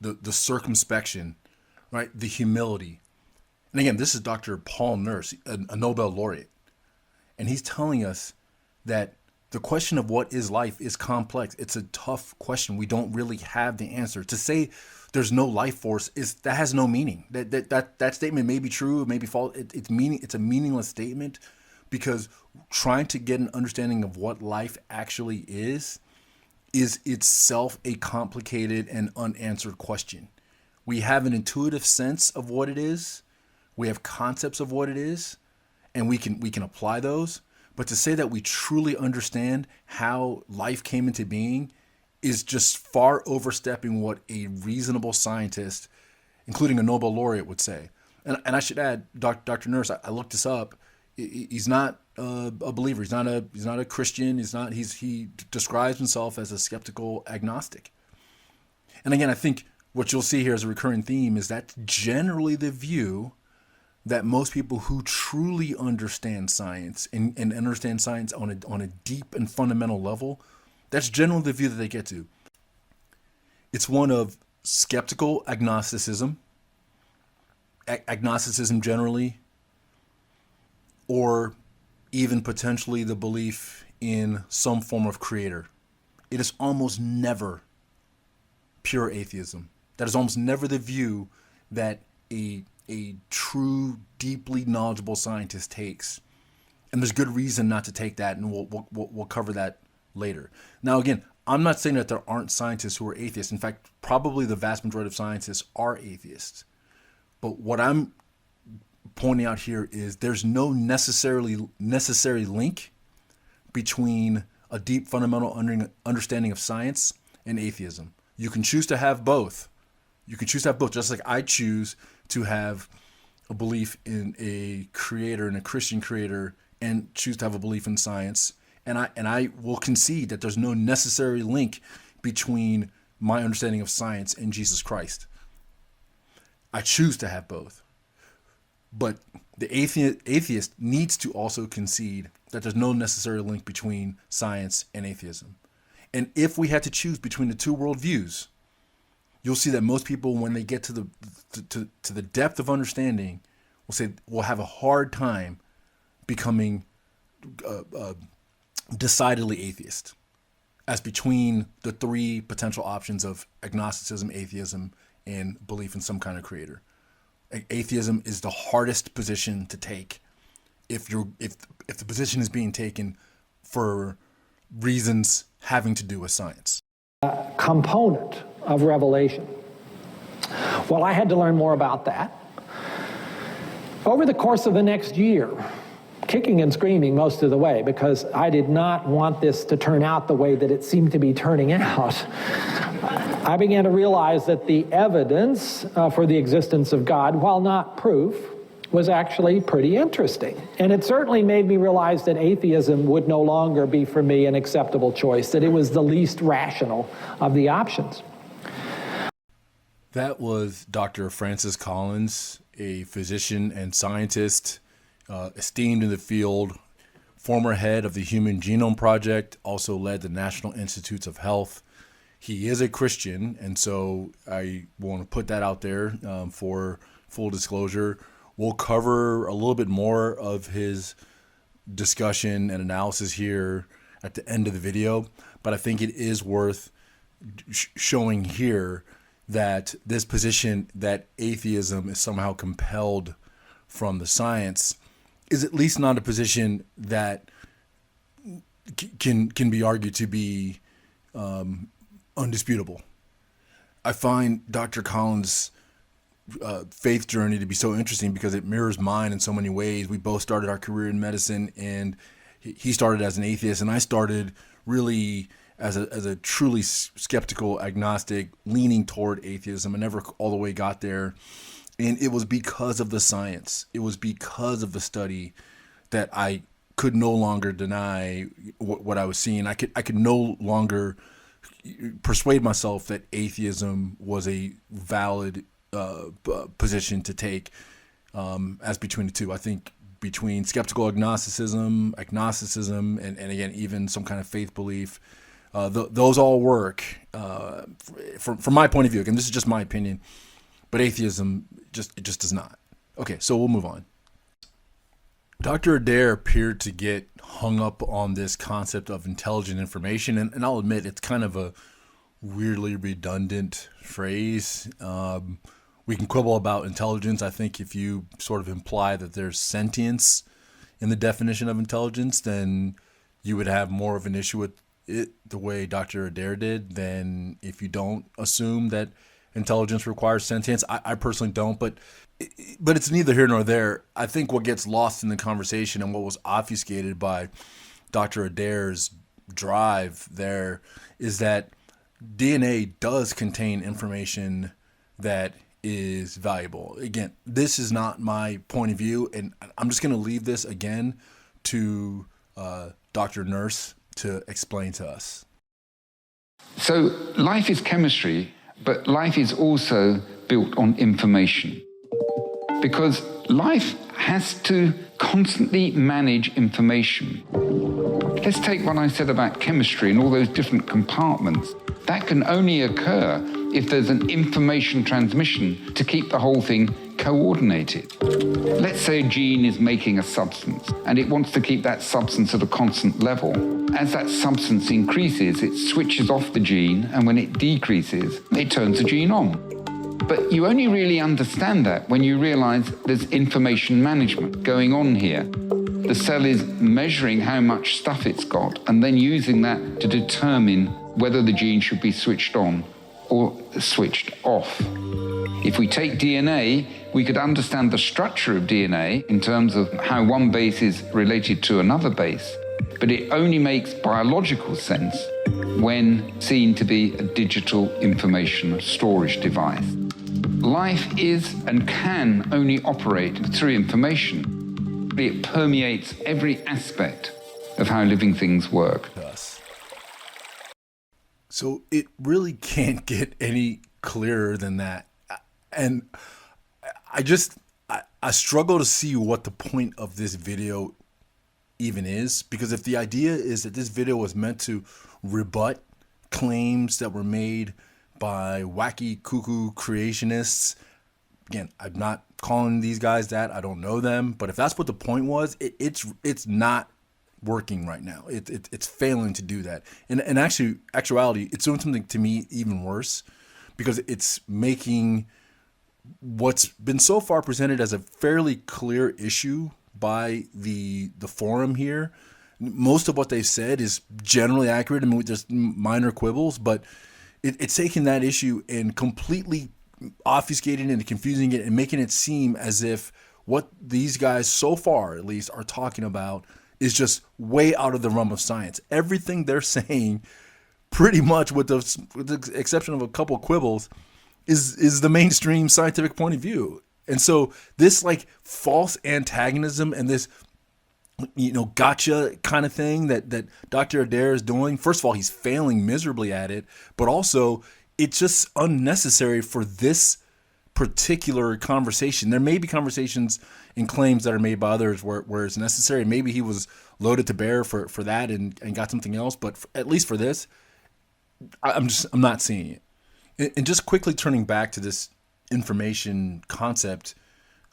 the circumspection, right? The humility. And again, this is Dr. Paul Nurse, a Nobel laureate. And he's telling us that the question of what is life is complex. It's a tough question. We don't really have the answer. To say there's no life force that has no meaning. That statement may be true, it may be false. It's a meaningless statement, because trying to get an understanding of what life actually is itself a complicated and unanswered question. We have an intuitive sense of what it is. We have concepts of what it is, and we can apply those. But to say that we truly understand how life came into being is just far overstepping what a reasonable scientist, including a Nobel laureate, would say. And I should add, Dr. Nurse, I looked this up. He's not a believer. He's not a Christian. He describes himself as a skeptical agnostic. And again, I think what you'll see here as a recurring theme is that generally the view that most people who truly understand science and understand science on a deep and fundamental level, that's generally the view that they get to. It's one of skeptical agnosticism, agnosticism generally, or even potentially the belief in some form of creator. It is almost never pure atheism. That is almost never the view that a true, deeply knowledgeable scientist takes. And there's good reason not to take that, and we'll cover that later. Now, again, I'm not saying that there aren't scientists who are atheists. In fact, probably the vast majority of scientists are atheists. But what I'm pointing out here is there's no necessary link between a deep fundamental understanding of science and atheism. You can choose to have both. You can choose to have both, just like I choose to have a belief in a creator, in a Christian creator, and choose to have a belief in science. And I will concede that there's no necessary link between my understanding of science and Jesus Christ. I choose to have both. But the atheist needs to also concede that there's no necessary link between science and atheism. And if we had to choose between the two worldviews, you'll see that most people, when they get to the depth of understanding, will have a hard time becoming decidedly atheist, as between the three potential options of agnosticism, atheism, and belief in some kind of creator. Atheism is the hardest position to take if the position is being taken for reasons having to do with science. Component of revelation. Well, I had to learn more about that. Over the course of the next year, kicking and screaming most of the way, because I did not want this to turn out the way that it seemed to be turning out, I began to realize that the evidence for the existence of God, while not proof, was actually pretty interesting. And it certainly made me realize that atheism would no longer be for me an acceptable choice, that it was the least rational of the options. That was Dr. Francis Collins, a physician and scientist, esteemed in the field, former head of the Human Genome Project, also led the National Institutes of Health. He is a Christian, and so I want to put that out there for full disclosure. We'll cover a little bit more of his discussion and analysis here at the end of the video, but I think it is worth showing here that this position that atheism is somehow compelled from the science is at least not a position that can be argued to be undisputable. I find Dr. Collins' faith journey to be so interesting because it mirrors mine in so many ways. We both started our career in medicine, and he started as an atheist, and I started really as a truly skeptical agnostic, leaning toward atheism. I never all the way got there. And it was because of the science. It was because of the study that I could no longer deny what I was seeing. I could no longer persuade myself that atheism was a valid position to take as between the two. I think between skeptical agnosticism, and again, even some kind of faith belief, those all work from my point of view. Again, this is just my opinion. But atheism just does not. Okay, so we'll move on. Dr. Adair appeared to get hung up on this concept of intelligent information, and I'll admit it's kind of a weirdly redundant phrase. We can quibble about intelligence. I think if you sort of imply that there's sentience in the definition of intelligence, then you would have more of an issue with it the way Dr. Adair did than if you don't assume that intelligence requires sentience. I personally don't, but it's neither here nor there. I think what gets lost in the conversation and what was obfuscated by Dr. Adair's drive there is that DNA does contain information that is valuable. Again, this is not my point of view, and I'm just going to leave this again to Dr. Nurse to explain to us. So life is chemistry, but life is also built on information. Because life has to constantly manage information. Let's take what I said about chemistry and all those different compartments. That can only occur if there's an information transmission to keep the whole thing coordinated. Let's say a gene is making a substance and it wants to keep that substance at a constant level. As that substance increases, it switches off the gene, and when it decreases, it turns the gene on. But you only really understand that when you realize there's information management going on here. The cell is measuring how much stuff it's got and then using that to determine whether the gene should be switched on or switched off. If we take DNA, we could understand the structure of DNA in terms of how one base is related to another base. but it only makes biological sense when seen to be a digital information storage device. Life is and can only operate through information. It permeates every aspect of how living things work. So it really can't get any clearer than that. And I struggle to see what the point of this video even is, because if the idea is that this video was meant to rebut claims that were made by wacky cuckoo creationists, again, I'm not calling these guys that, I don't know them, but if that's what the point was, it's not working right now. It's failing to do that. And in actuality, it's doing something to me even worse, because it's making what's been so far presented as a fairly clear issue by the forum here. Most of what they've said is generally accurate. I mean, there's minor quibbles, but it's taking that issue and completely obfuscating it and confusing it and making it seem as if what these guys so far, at least, are talking about is just way out of the realm of science. Everything they're saying, pretty much with the exception of a couple quibbles, is the mainstream scientific point of view. And so this like false antagonism and this, gotcha kind of thing that Dr. Adair is doing, first of all, he's failing miserably at it, but also it's just unnecessary for this particular conversation. There may be conversations and claims that are made by others where it's necessary. Maybe he was loaded to bear for that and got something else, but at least for this, I'm not seeing it. And just quickly turning back to this information concept,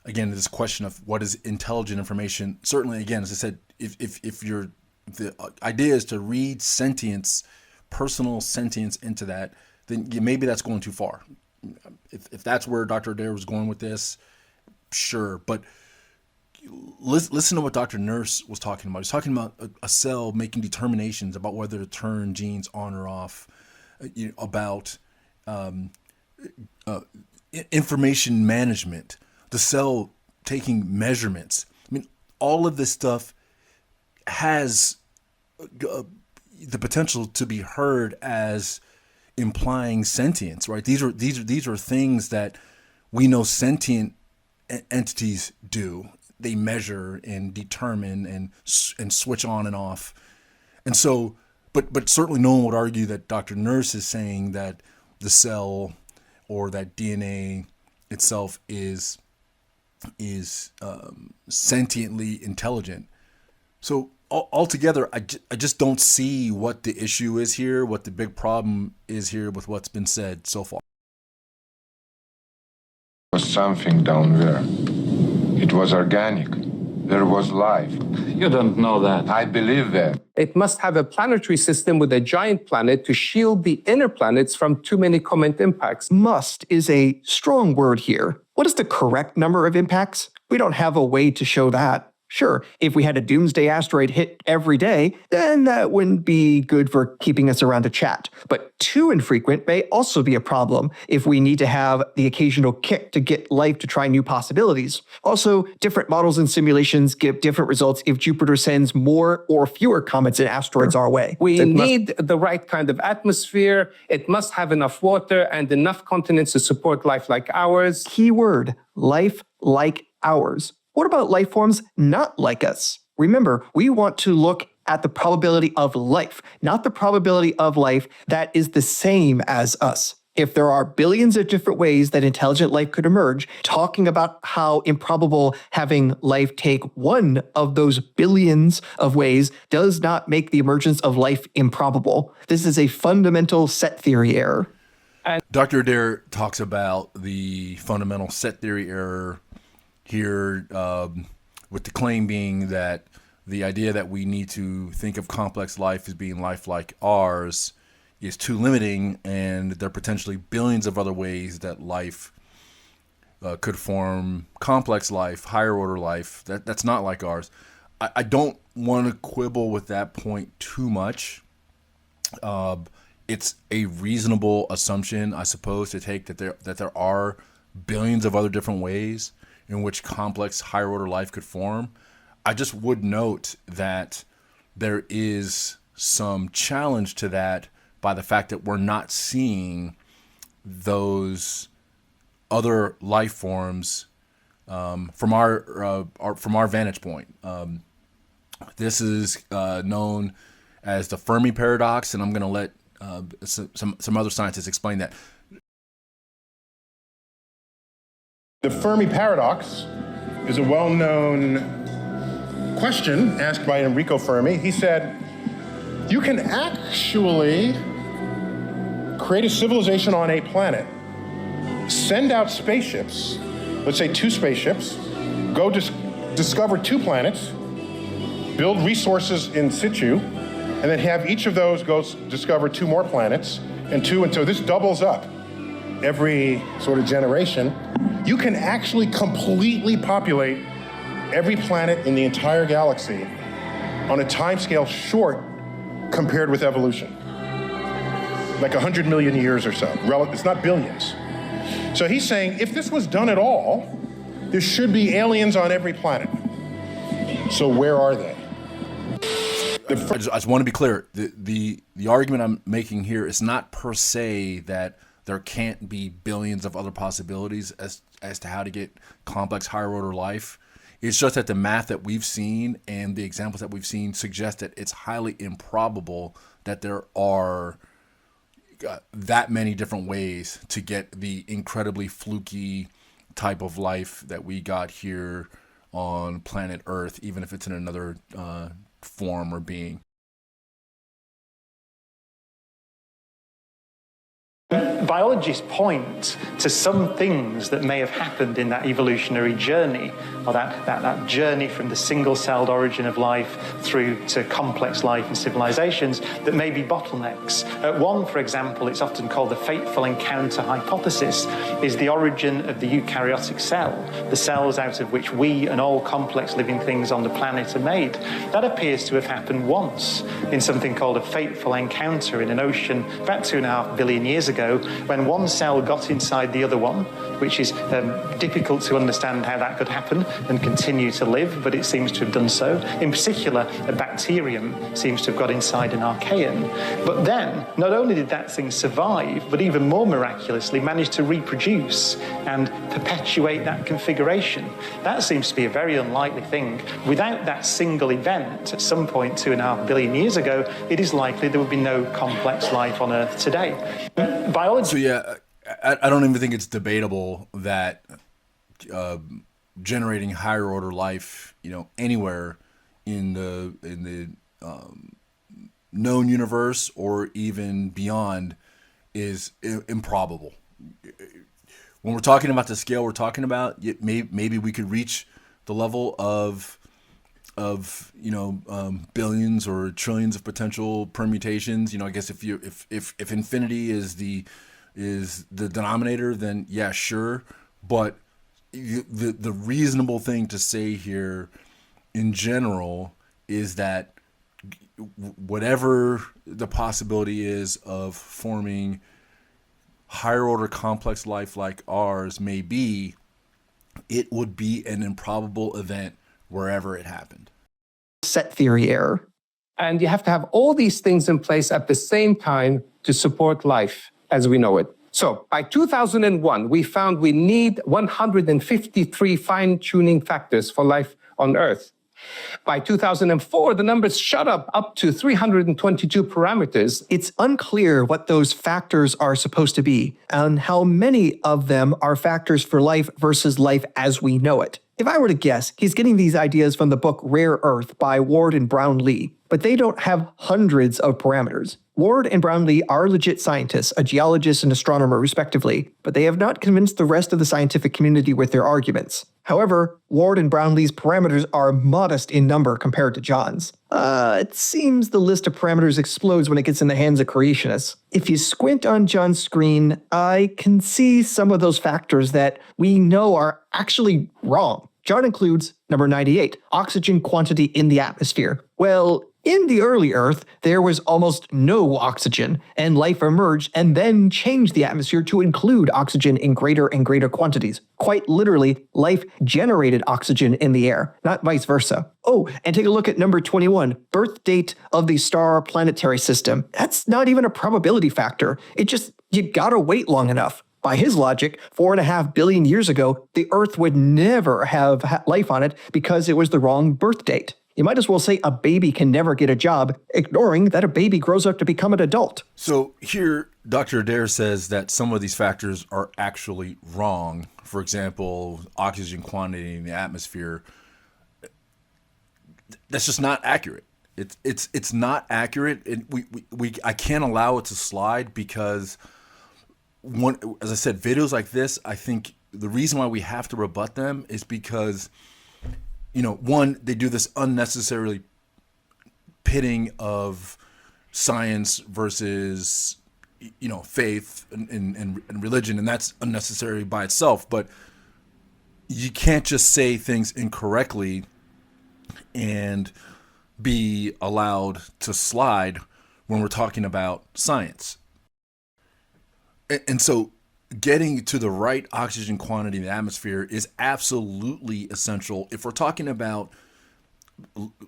again, this question of what is intelligent information. Certainly, again, as I said, if the idea is to read sentience, personal sentience into that, then maybe that's going too far. If that's where Dr. Adair was going with this, sure. But listen to what Dr. Nurse was talking about. He's talking about a cell making determinations about whether to turn genes on or off, about information management, the cell taking measurements. I mean, all of this stuff has the potential to be heard as implying sentience, right? These are things that we know sentient entities do. They measure and determine and switch on and off. And so, but certainly no one would argue that Dr. Nurse is saying that the cell or that DNA itself is sentiently intelligent. So altogether, I just don't see what the issue is here, what the big problem is here with what's been said so far. There was something down there. It was organic. There was life. You don't know that. I believe that. It must have a planetary system with a giant planet to shield the inner planets from too many comet impacts. Must is a strong word here. What is the correct number of impacts? We don't have a way to show that. Sure, if we had a doomsday asteroid hit every day, then that wouldn't be good for keeping us around to chat. But too infrequent may also be a problem if we need to have the occasional kick to get life to try new possibilities. Also, different models and simulations give different results if Jupiter sends more or fewer comets and asteroids our way. We need the right kind of atmosphere. It must have enough water and enough continents to support life like ours. Keyword, life like ours. What about life forms not like us? Remember, we want to look at the probability of life, not the probability of life that is the same as us. If there are billions of different ways that intelligent life could emerge, talking about how improbable having life take one of those billions of ways does not make the emergence of life improbable. This is a fundamental set theory error. Dr. Adair talks about the fundamental set theory error here, with the claim being that the idea that we need to think of complex life as being life like ours is too limiting, and there are potentially billions of other ways that life could form complex life, higher order life, that's not like ours. I don't want to quibble with that point too much. It's a reasonable assumption, I suppose, to take that there are billions of other different ways in which complex higher order life could form. I just would note that there is some challenge to that by the fact that we're not seeing those other life forms from our vantage point. This is known as the Fermi paradox, and I'm going to let some other scientists explain that. The Fermi paradox is a well-known question asked by Enrico Fermi. He said, you can actually create a civilization on a planet, send out spaceships, let's say 2 spaceships, go discover 2 planets, build resources in situ, and then have each of those go discover 2 more planets, and so this doubles up every sort of generation. You can actually completely populate every planet in the entire galaxy on a timescale short compared with evolution. Like 100 million years or so. It's not billions. So he's saying, if this was done at all, there should be aliens on every planet. So where are they? I just want to be clear. The argument I'm making here is not per se that there can't be billions of other possibilities as to how to get complex higher order life. It's just that the math that we've seen and the examples that we've seen suggest that it's highly improbable that there are that many different ways to get the incredibly fluky type of life that we got here on planet Earth, even if it's in another form or being. Biologists point to some things that may have happened in that evolutionary journey, or that journey from the single-celled origin of life through to complex life and civilizations, that may be bottlenecks. One, for example, it's often called the fateful encounter hypothesis, is the origin of the eukaryotic cell, the cells out of which we and all complex living things on the planet are made. That appears to have happened once in something called a fateful encounter in an ocean about 2.5 billion years ago, when one cell got inside the other one, which is difficult to understand how that could happen and continue to live, but it seems to have done so. In particular, a bacterium seems to have got inside an archaean. But then, not only did that thing survive, but even more miraculously managed to reproduce and perpetuate that configuration. That seems to be a very unlikely thing. Without that single event, at some point 2.5 billion years ago, it is likely there would be no complex life on Earth today. So yeah, I don't even think it's debatable that generating higher order life, anywhere in the known universe or even beyond is improbable. When we're talking about the scale we're talking about, maybe we could reach the level of billions or trillions of potential permutations. I guess if infinity is the denominator, then yeah, sure. But the reasonable thing to say here in general is that whatever the possibility is of forming higher order complex life like ours may be, it would be an improbable event wherever it happened. Set theory error. And you have to have all these things in place at the same time to support life as we know it. So by 2001, we found we need 153 fine-tuning factors for life on Earth. By 2004, the numbers shot up to 322 parameters. It's unclear what those factors are supposed to be and how many of them are factors for life versus life as we know it. If I were to guess, he's getting these ideas from the book Rare Earth by Ward and Brownlee, but they don't have hundreds of parameters. Ward and Brownlee are legit scientists, a geologist and astronomer respectively, but they have not convinced the rest of the scientific community with their arguments. However, Ward and Brownlee's parameters are modest in number compared to John's. It seems the list of parameters explodes when it gets in the hands of creationists. If you squint on John's screen, I can see some of those factors that we know are actually wrong. John includes number 98, oxygen quantity in the atmosphere. Well, In the early Earth, there was almost no oxygen, and life emerged and then changed the atmosphere to include oxygen in greater and greater quantities. Quite literally, life generated oxygen in the air, not vice versa. Oh, and take a look at number 21, birth date of the star planetary system. That's not even a probability factor. You gotta wait long enough. By his logic, 4.5 billion years ago, the Earth would never have life on it because it was the wrong birth date. You might as well say a baby can never get a job, ignoring that a baby grows up to become an adult. So here, Dr. Adair says that some of these factors are actually wrong. For example, oxygen quantity in the atmosphere. That's just not accurate. It's not accurate. And I can't allow it to slide because as I said, videos like this, I think the reason why we have to rebut them is because, one, they do this unnecessarily pitting of science versus, faith and religion, and that's unnecessary by itself. But you can't just say things incorrectly and be allowed to slide when we're talking about science. And so getting to the right oxygen quantity in the atmosphere is absolutely essential if we're talking about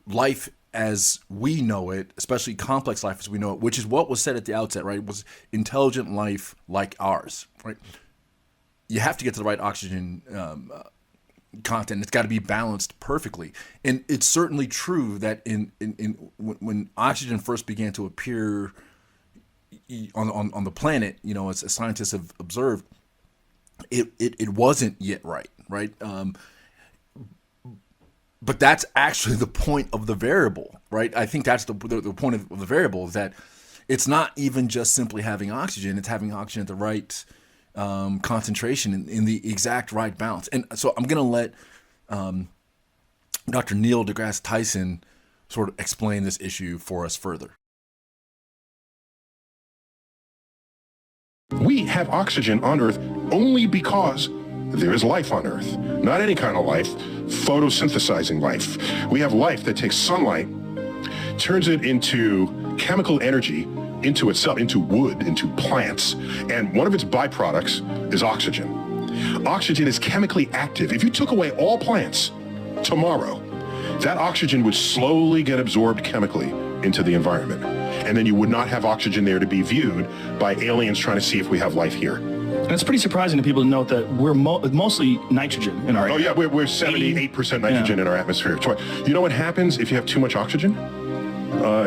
life as we know it, especially complex life as we know it, which is what was said at the outset, right? It was intelligent life like ours, right? You have to get to the right oxygen content. It's got to be balanced perfectly. And it's certainly true that when oxygen first began to appear on the planet, as scientists have observed, it wasn't yet right? But that's actually the point of the variable, right? I think that's the point of the variable, is that it's not even just simply having oxygen; it's having oxygen at the right concentration in the exact right balance. And so I'm going to let Dr. Neil deGrasse Tyson sort of explain this issue for us further. We have oxygen on Earth only because there is life on Earth. Not any kind of life, photosynthesizing life. We have life that takes sunlight, turns it into chemical energy, into itself, into wood, into plants, and one of its byproducts is oxygen. Oxygen is chemically active. If you took away all plants tomorrow, that oxygen would slowly get absorbed chemically into the environment. And then you would not have oxygen there to be viewed by aliens trying to see if we have life here. And it's pretty surprising to people to note that we're mostly nitrogen in our air. Oh yeah, we're 78% nitrogen in our atmosphere. So, you know what happens if you have too much oxygen?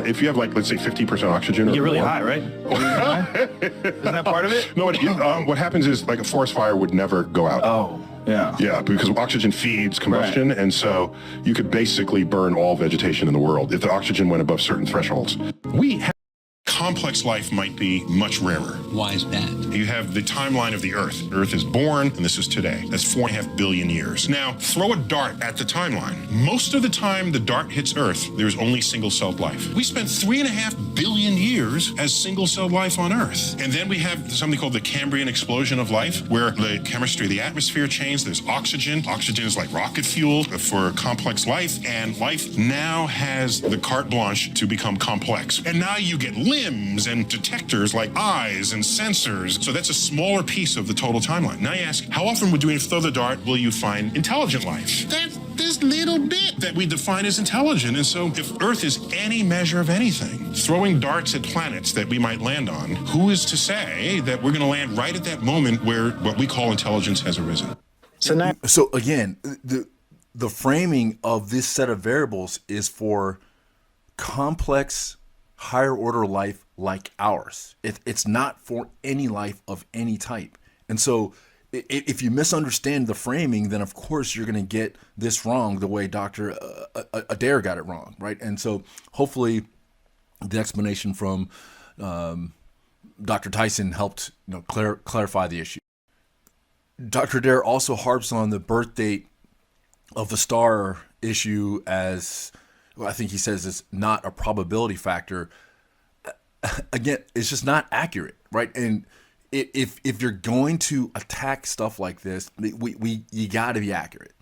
If you have, like, let's say 50% oxygen, you get really high, right? Isn't that part of it? No, what happens is, like, a forest fire would never go out. Oh, yeah. Yeah, because oxygen feeds combustion, and so you could basically burn all vegetation in the world if the oxygen went above certain thresholds. Complex life might be much rarer. Why is that? You have the timeline of the Earth. Earth is born, and this is today. That's 4.5 billion years. Now, throw a dart at the timeline. Most of the time the dart hits Earth, there's only single-celled life. We spent 3.5 billion years as single-celled life on Earth. And then we have something called the Cambrian explosion of life, where the chemistry of the atmosphere changed. There's oxygen. Oxygen is like rocket fuel for complex life, and life now has the carte blanche to become complex. And now you get limbs and detectors like eyes and sensors. So that's a smaller piece of the total timeline. Now you ask, how often when you throw the dart will you find intelligent life? That's this little bit that we define as intelligent. And so if Earth is any measure of anything, throwing darts at planets that we might land on, who is to say that we're going to land right at that moment where what we call intelligence has arisen? So again, the framing of this set of variables is for complex, higher order life like ours. It's not for any life of any type. And so if you misunderstand the framing, then of course you're going to get this wrong the way Dr. Adair got it wrong, right? And so hopefully the explanation from Dr. Tyson helped clarify the issue. Dr. Adair also harps on the birth date of the star issue as, I think he says, it's not a probability factor. Again, it's just not accurate, right? And if you're going to attack stuff like this, you got to be accurate.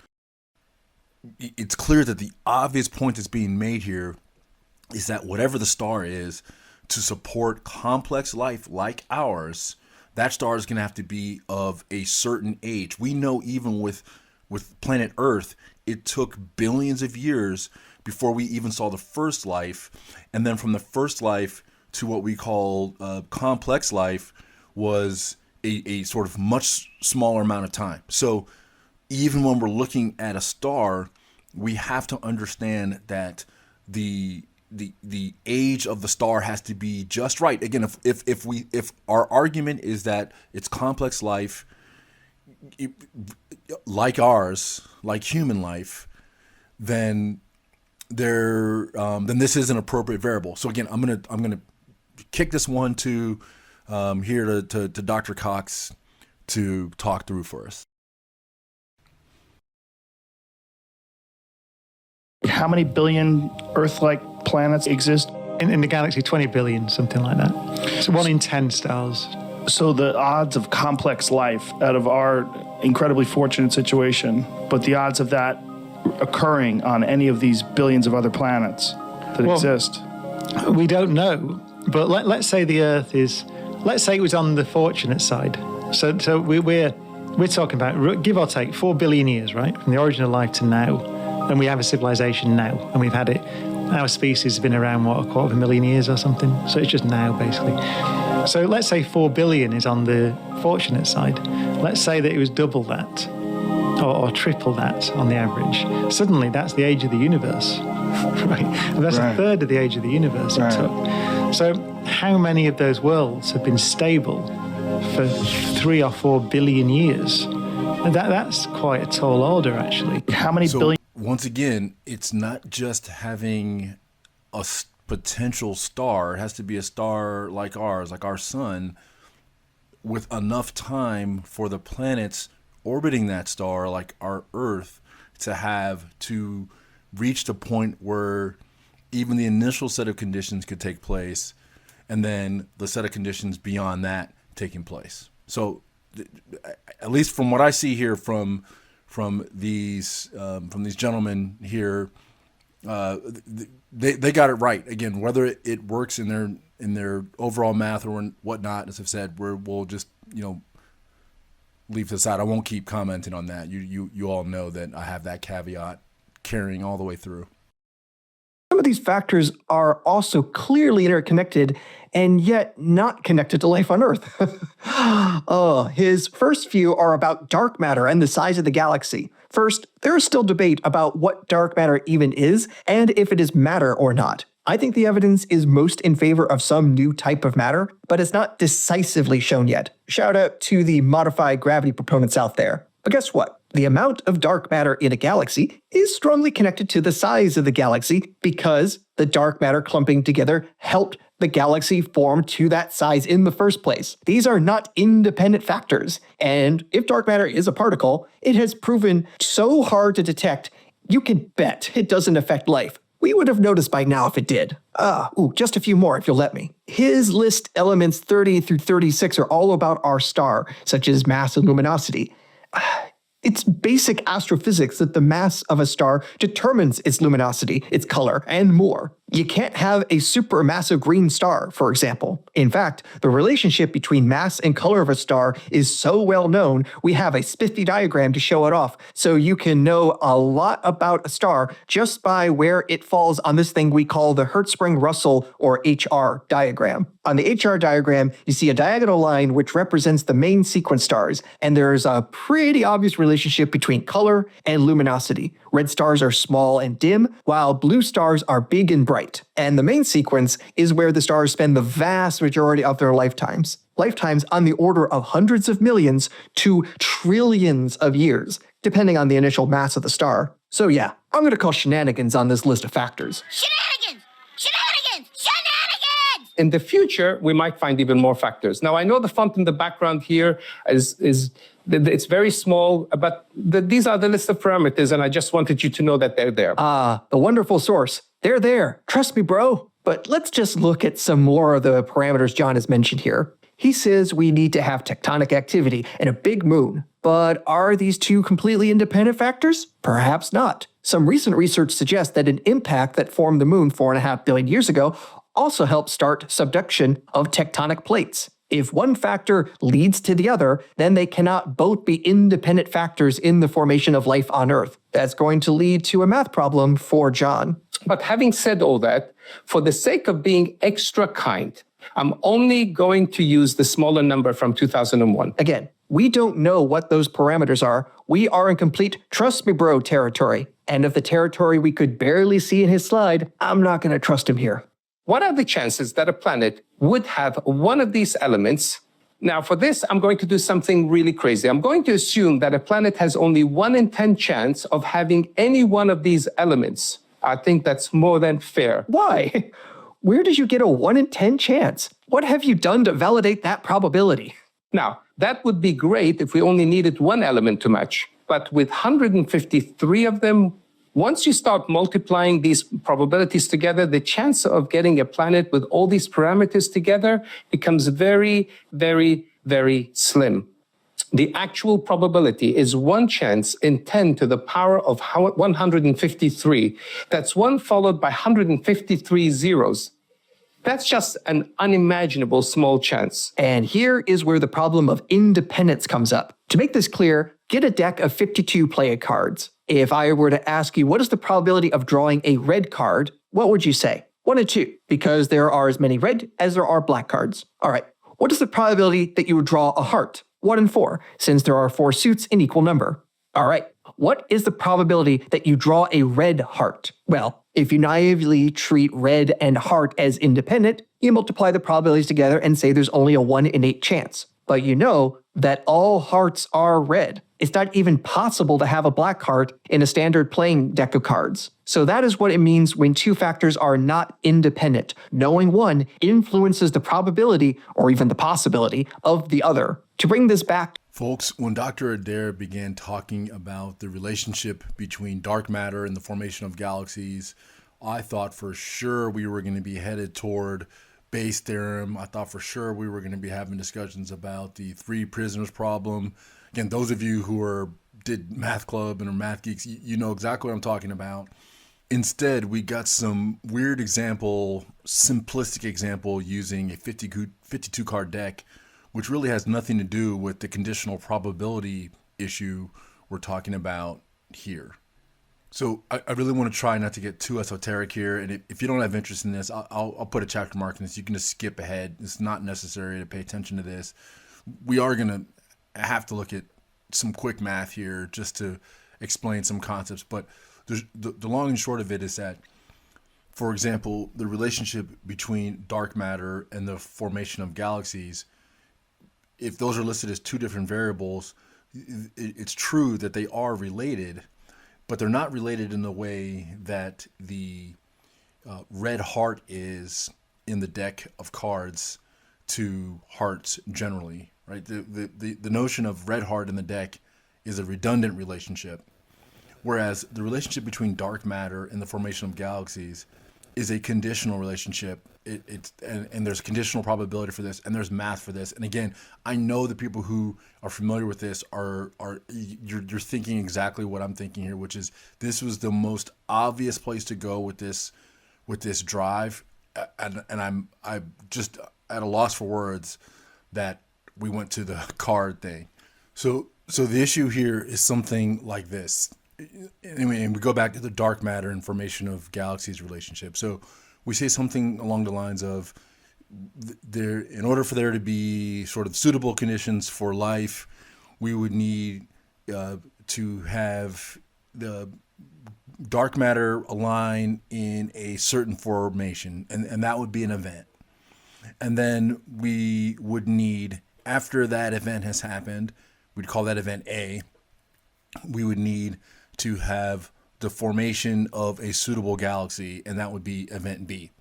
It's clear that the obvious point that's being made here is that whatever the star is, to support complex life like ours, that star is going to have to be of a certain age. We know even with planet Earth, it took billions of years before we even saw the first life. And then from the first life to what we call complex life was a sort of much smaller amount of time. So even when we're looking at a star, we have to understand that the age of the star has to be just right. Again, if our argument is that it's complex life like ours, like human life, then this is an appropriate variable. So again, I'm gonna kick this one to here to Dr. Cox to talk through for us. How many billion Earth-like planets exist? In the galaxy, 20 billion, something like that. So 1 in 10 stars. So the odds of complex life out of our incredibly fortunate situation, but the odds of that occurring on any of these billions of other planets that exist? We don't know, but let's say the Earth is, let's say it was on the fortunate side. So we're talking about, give or take, 4 billion years, right? From the origin of life to now. And we have a civilization now, and we've had it. Our species has been around, what, 250,000 years or something? So it's just now, basically. So let's say 4 billion is on the fortunate side. Let's say that it was double that, or triple that on the average. Suddenly, that's the age of the universe, right? And that's a third of the age of the universe it took. So how many of those worlds have been stable for 3 or 4 billion years? And that's quite a tall order, actually. How many billion? Once again, it's not just having a potential star. It has to be a star like ours, like our sun, with enough time for the planets orbiting that star, like our Earth, to reach the point where even the initial set of conditions could take place, and then the set of conditions beyond that taking place. So at least from what I see here from these gentlemen here, they got it right. Again, whether it works in their overall math or whatnot, as I've said, we'll just leave this out. I won't keep commenting on that. You all know that I have that caveat carrying all the way through. Some of these factors are also clearly interconnected and yet not connected to life on Earth. His first few are about dark matter and the size of the galaxy. First, there is still debate about what dark matter even is and if it is matter or not. I think the evidence is most in favor of some new type of matter, but it's not decisively shown yet. Shout out to the modified gravity proponents out there. But guess what? The amount of dark matter in a galaxy is strongly connected to the size of the galaxy because the dark matter clumping together helped the galaxy form to that size in the first place. These are not independent factors. And if dark matter is a particle, it has proven so hard to detect, you can bet it doesn't affect life. We would have noticed by now if it did. Just a few more if you'll let me. His list elements 30 through 36 are all about our star, such as mass and luminosity. It's basic astrophysics that the mass of a star determines its luminosity, its color, and more. You can't have a supermassive green star, for example. In fact, the relationship between mass and color of a star is so well known, we have a spiffy diagram to show it off, so you can know a lot about a star just by where it falls on this thing we call the Hertzsprung-Russell, or HR, diagram. On the HR diagram, you see a diagonal line which represents the main sequence stars, and there's a pretty obvious relationship between color and luminosity. Red stars are small and dim, while blue stars are big and bright. And the main sequence is where the stars spend the vast majority of their lifetimes. Lifetimes on the order of hundreds of millions to trillions of years, depending on the initial mass of the star. So yeah, I'm going to call shenanigans on this list of factors. Shenanigans! Shenanigans! Shenanigans! In the future, we might find even more factors. Now, I know the font in the background here is it's very small, but these are the list of parameters, and I just wanted you to know that they're there. The wonderful source. They're there. Trust me, bro. But let's just look at some more of the parameters John has mentioned here. He says we need to have tectonic activity and a big moon. But are these two completely independent factors? Perhaps not. Some recent research suggests that an impact that formed the moon 4.5 billion years ago also helped start subduction of tectonic plates. If one factor leads to the other, then they cannot both be independent factors in the formation of life on Earth. That's going to lead to a math problem for John. But having said all that, for the sake of being extra kind, I'm only going to use the smaller number from 2001. Again, we don't know what those parameters are. We are in complete trust me bro territory. And of the territory we could barely see in his slide, I'm not going to trust him here. What are the chances that a planet would have one of these elements? Now, for this, I'm going to do something really crazy. I'm going to assume that a planet has only 1 in 10 chance of having any one of these elements. I think that's more than fair. Why? Where did you get a 1 in 10 chance? What have you done to validate that probability? Now, that would be great if we only needed one element to match. But with 153 of them, once you start multiplying these probabilities together, the chance of getting a planet with all these parameters together becomes very, very, very slim. The actual probability is 1 chance in 10 to the power of 153. That's 1 followed by 153 zeros. That's just an unimaginable small chance. And here is where the problem of independence comes up. To make this clear, get a deck of 52 play cards. If I were to ask you what is the probability of drawing a red card, what would you say? 1 in 2, because there are as many red as there are black cards. All right, what is the probability that you would draw a heart? 1 in 4, since there are 4 suits in equal number. All right, what is the probability that you draw a red heart? Well, if you naively treat red and heart as independent, you multiply the probabilities together and say there's only a 1 in 8 chance. But you know that all hearts are red. It's not even possible to have a black heart in a standard playing deck of cards. So that is what it means when 2 factors are not independent. Knowing one influences the probability, or even the possibility, of the other. To bring this back, folks, when Dr. Adair began talking about the relationship between dark matter and the formation of galaxies, I thought for sure we were going to be headed toward Bayes' theorem. I thought for sure we were going to be having discussions about the 3 prisoners problem. Again, those of you who did math club and are math geeks, you know exactly what I'm talking about. Instead, we got some weird example, simplistic example using a 52 card deck, which really has nothing to do with the conditional probability issue we're talking about here. So I really want to try not to get too esoteric here. And if you don't have interest in this, I'll put a chapter mark in this. You can just skip ahead. It's not necessary to pay attention to this. We are going to have to look at some quick math here just to explain some concepts. But the long and short of it is that, for example, the relationship between dark matter and the formation of galaxies, if those are listed as 2 different variables, it's true that they are related, but they're not related in the way that the red heart is in the deck of cards to hearts generally, right? The notion of red heart in the deck is a redundant relationship, whereas the relationship between dark matter and the formation of galaxies is a conditional relationship. And there's conditional probability for this, and there's math for this. And again, I know the people who are familiar with this you're thinking exactly what I'm thinking here, which is this was the most obvious place to go with this drive, and I'm just at a loss for words that we went to the card thing. So the issue here is something like this. Anyway, and we go back to the dark matter and formation of galaxies relationship. So we say something along the lines of in order for there to be sort of suitable conditions for life, we would need to have the dark matter align in a certain formation, and that would be an event. And then we would need, after that event has happened, we'd call that event A, we would need to have the formation of a suitable galaxy, and that would be event B.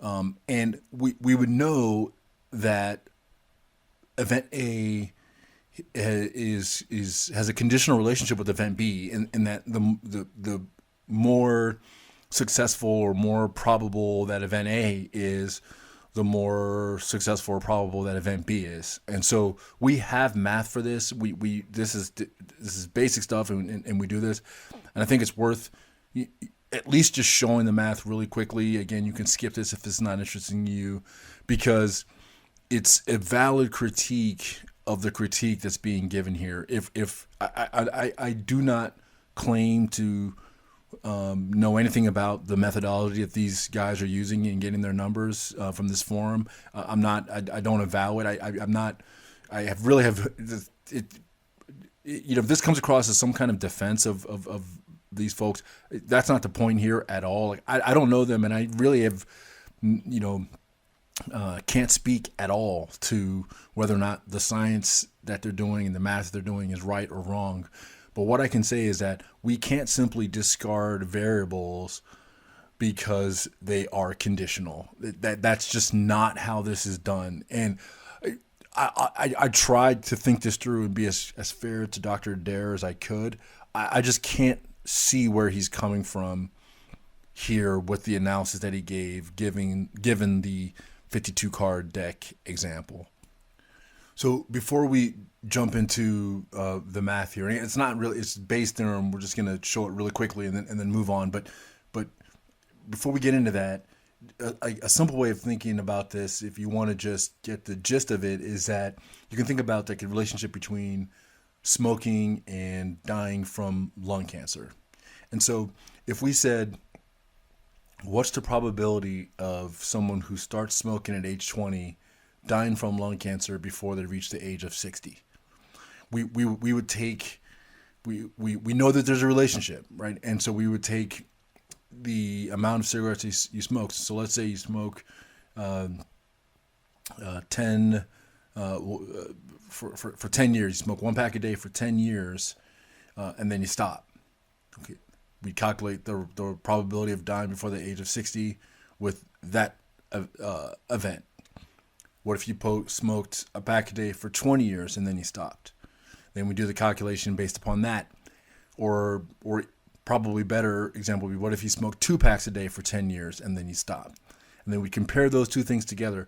And we would know that event A has a conditional relationship with event B, in that the more successful or more probable that event A is, the more successful or probable that event B is. And so we have math for this. This is basic stuff, and we do this. And I think it's worth at least just showing the math really quickly. Again, you can skip this if it's not interesting to you, because it's a valid critique of the critique that's being given here. If I do not claim to know anything about the methodology that these guys are using in getting their numbers from this forum. I don't avow it. I have it. If this comes across as some kind of defense of these folks, that's not the point here at all. Like, I don't know them, and I really have, can't speak at all to whether or not the science that they're doing and the math they're doing is right or wrong. But what I can say is that we can't simply discard variables because they are conditional. That's just not how this is done. And I tried to think this through and be as fair to Dr. Adair as I could. I just can't see where he's coming from here with the analysis that he gave, given the 52 card deck example. So before we jump into the math here, and it's Bayes' theorem. We're just going to show it really quickly and then move on. But before we get into that, a simple way of thinking about this, if you want to just get the gist of it, is that you can think about like a relationship between smoking and dying from lung cancer. And so if we said, what's the probability of someone who starts smoking at age 20 dying from lung cancer before they reach the age of 60? We would take, we know that there's a relationship, right? And so we would take the amount of cigarettes you smoke. So let's say you smoke 10 for 10 years. You smoke one pack a day for 10 years, and then you stop. Okay, we calculate the probability of dying before the age of 60 with that event. What if you smoked a pack a day for 20 years and then you stopped? Then we do the calculation based upon that. Or probably better example would be, what if you smoked 2 packs a day for 10 years and then you stop? And then we compare those two things together,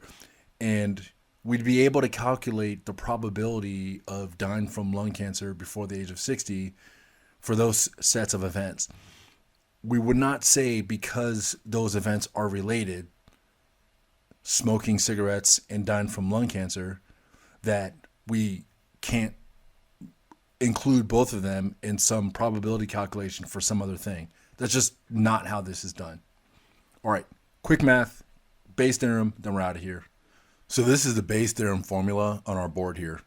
and we'd be able to calculate the probability of dying from lung cancer before the age of 60 for those sets of events. We would not say, because those events are related, smoking cigarettes and dying from lung cancer, that we can't include both of them in some probability calculation for some other thing. That's just not how this is done. All right, quick math, Bayes' theorem, then we're out of here. So this is the Bayes' theorem formula on our board here.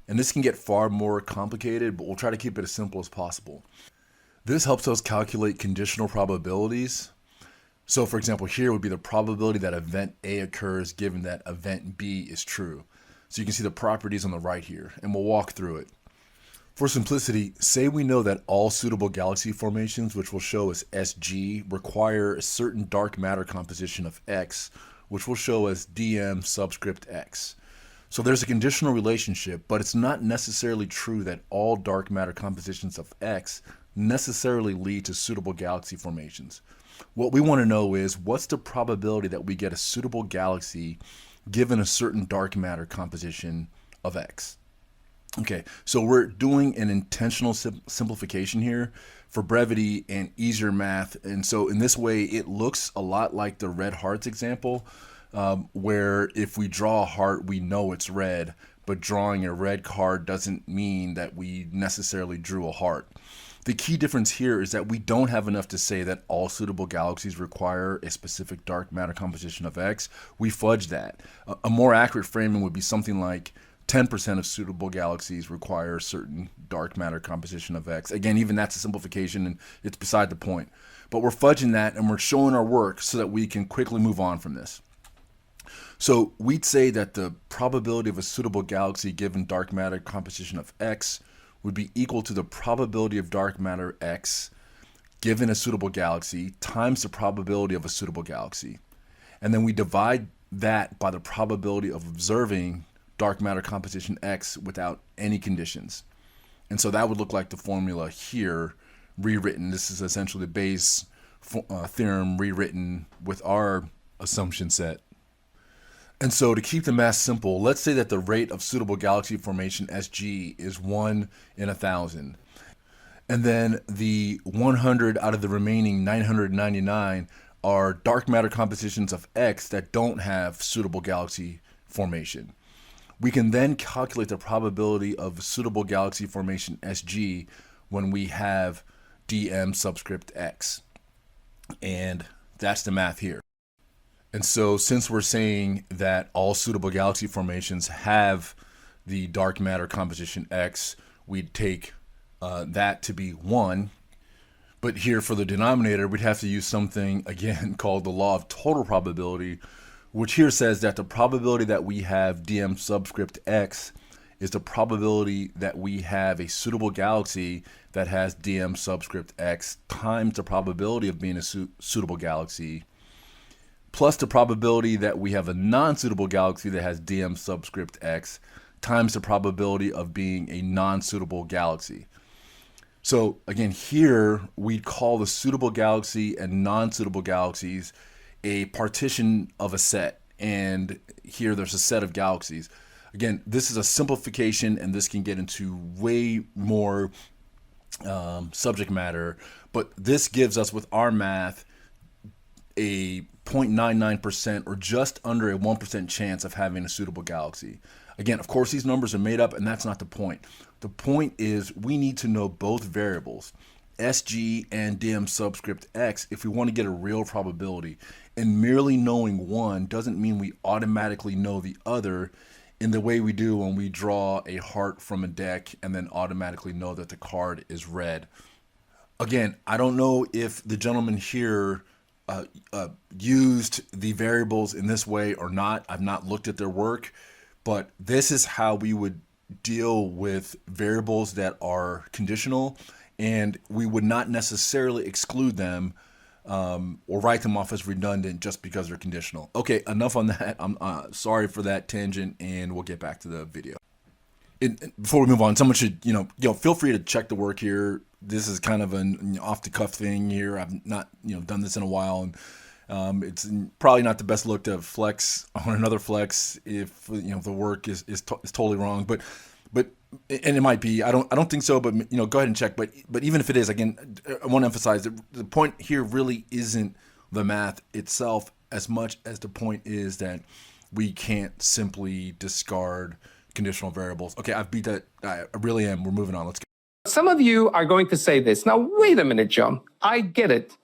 And this can get far more complicated, but we'll try to keep it as simple as possible. This helps us calculate conditional probabilities. So for example, here would be the probability that event A occurs given that event B is true. So you can see the properties on the right here, and we'll walk through it. For simplicity, say we know that all suitable galaxy formations, which we'll show as SG, require a certain dark matter composition of X, which we'll show as DM subscript X. So there's a conditional relationship, but it's not necessarily true that all dark matter compositions of X necessarily lead to suitable galaxy formations. What we want to know is, what's the probability that we get a suitable galaxy given a certain dark matter composition of X? Okay, so we're doing an intentional simplification here for brevity and easier math. And so in this way, it looks a lot like the red hearts example, where if we draw a heart, we know it's red, but drawing a red card doesn't mean that we necessarily drew a heart. The key difference here is that we don't have enough to say that all suitable galaxies require a specific dark matter composition of X. We fudge that. A more accurate framing would be something like 10% of suitable galaxies require a certain dark matter composition of X. Again, even that's a simplification, and it's beside the point. But we're fudging that, and we're showing our work so that we can quickly move on from this. So we'd say that the probability of a suitable galaxy given dark matter composition of X would be equal to the probability of dark matter X given a suitable galaxy times the probability of a suitable galaxy. And then we divide that by the probability of observing dark matter composition X without any conditions. And so that would look like the formula here rewritten. This is essentially the Bayes' theorem rewritten with our assumption set. And so to keep the math simple, let's say that the rate of suitable galaxy formation SG is 1 in 1,000. And then the 100 out of the remaining 999 are dark matter compositions of X that don't have suitable galaxy formation. We can then calculate the probability of suitable galaxy formation SG when we have DM subscript X. And that's the math here. And so since we're saying that all suitable galaxy formations have the dark matter composition X, we'd take that to be 1. But here for the denominator, we'd have to use something, again, called the law of total probability, which here says that the probability that we have DM subscript X is the probability that we have a suitable galaxy that has DM subscript X times the probability of being a suitable galaxy, plus the probability that we have a non-suitable galaxy that has DM subscript X times the probability of being a non-suitable galaxy. So again, here we call the suitable galaxy and non-suitable galaxies a partition of a set. And here there's a set of galaxies. Again, this is a simplification, and this can get into way more subject matter, but this gives us, with our math, a 0.99% or just under a 1% chance of having a suitable galaxy. Again, of course, these numbers are made up, and that's not the point. The point is we need to know both variables, SG and DM subscript X, if we want to get a real probability. And merely knowing one doesn't mean we automatically know the other in the way we do when we draw a heart from a deck and then automatically know that the card is red. Again, I don't know if the gentleman here used the variables in this way or not. I've not looked at their work, but this is how we would deal with variables that are conditional, and we would not necessarily exclude them or write them off as redundant just because they're conditional. Okay, enough on that. I'm sorry for that tangent, and we'll get back to the video. Before we move on, someone should, feel free to check the work here. This is kind of an off-the-cuff thing here. I've not, done this in a while, and it's probably not the best look to flex on another flex if the work is totally wrong. But and it might be. I don't think so. But go ahead and check. But even if it is, again, I want to emphasize that the point here really isn't the math itself as much as the point is that we can't simply discard conditional variables. Okay, I've beat that. I really am. We're moving on. Let's go. Some of you are going to say this. Now, wait a minute, John. I get it.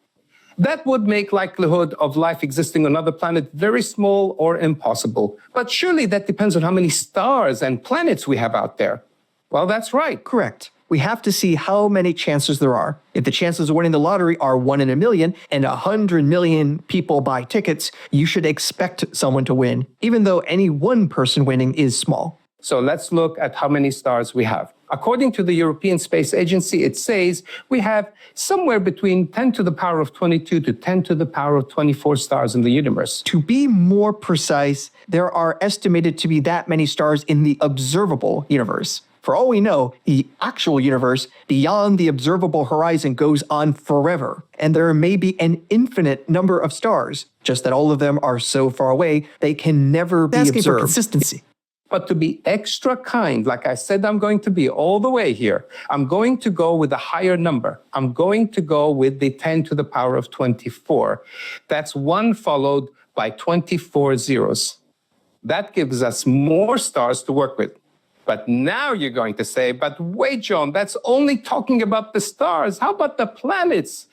That would make likelihood of life existing on another planet very small or impossible. But surely that depends on how many stars and planets we have out there. Well, that's right. Correct. We have to see how many chances there are. If the chances of winning the lottery are 1 in a million and 100 million people buy tickets, you should expect someone to win, even though any one person winning is small. So let's look at how many stars we have. According to the European Space Agency, it says we have somewhere between 10 to the power of 22 to 10 to the power of 24 stars in the universe. To be more precise, there are estimated to be that many stars in the observable universe. For all we know, the actual universe beyond the observable horizon goes on forever, and there may be an infinite number of stars, just that all of them are so far away they can never be observed. For consistency. But to be extra kind, like I said I'm going to be all the way here, I'm going to go with a higher number. I'm going to go with the 10 to the power of 24. That's 1 followed by 24 zeros. That gives us more stars to work with. But now you're going to say, but wait, John, that's only talking about the stars. How about the planets?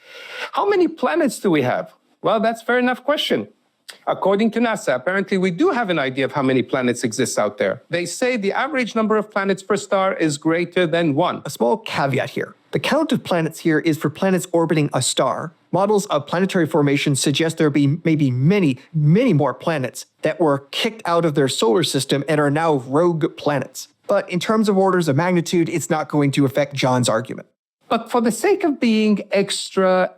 How many planets do we have? Well, that's a fair enough question. According to NASA, apparently we do have an idea of how many planets exist out there. They say the average number of planets per star is greater than 1. A small caveat here. The count of planets here is for planets orbiting a star. Models of planetary formation suggest there be maybe many, many more planets that were kicked out of their solar system and are now rogue planets. But in terms of orders of magnitude, it's not going to affect John's argument. But for the sake of being extra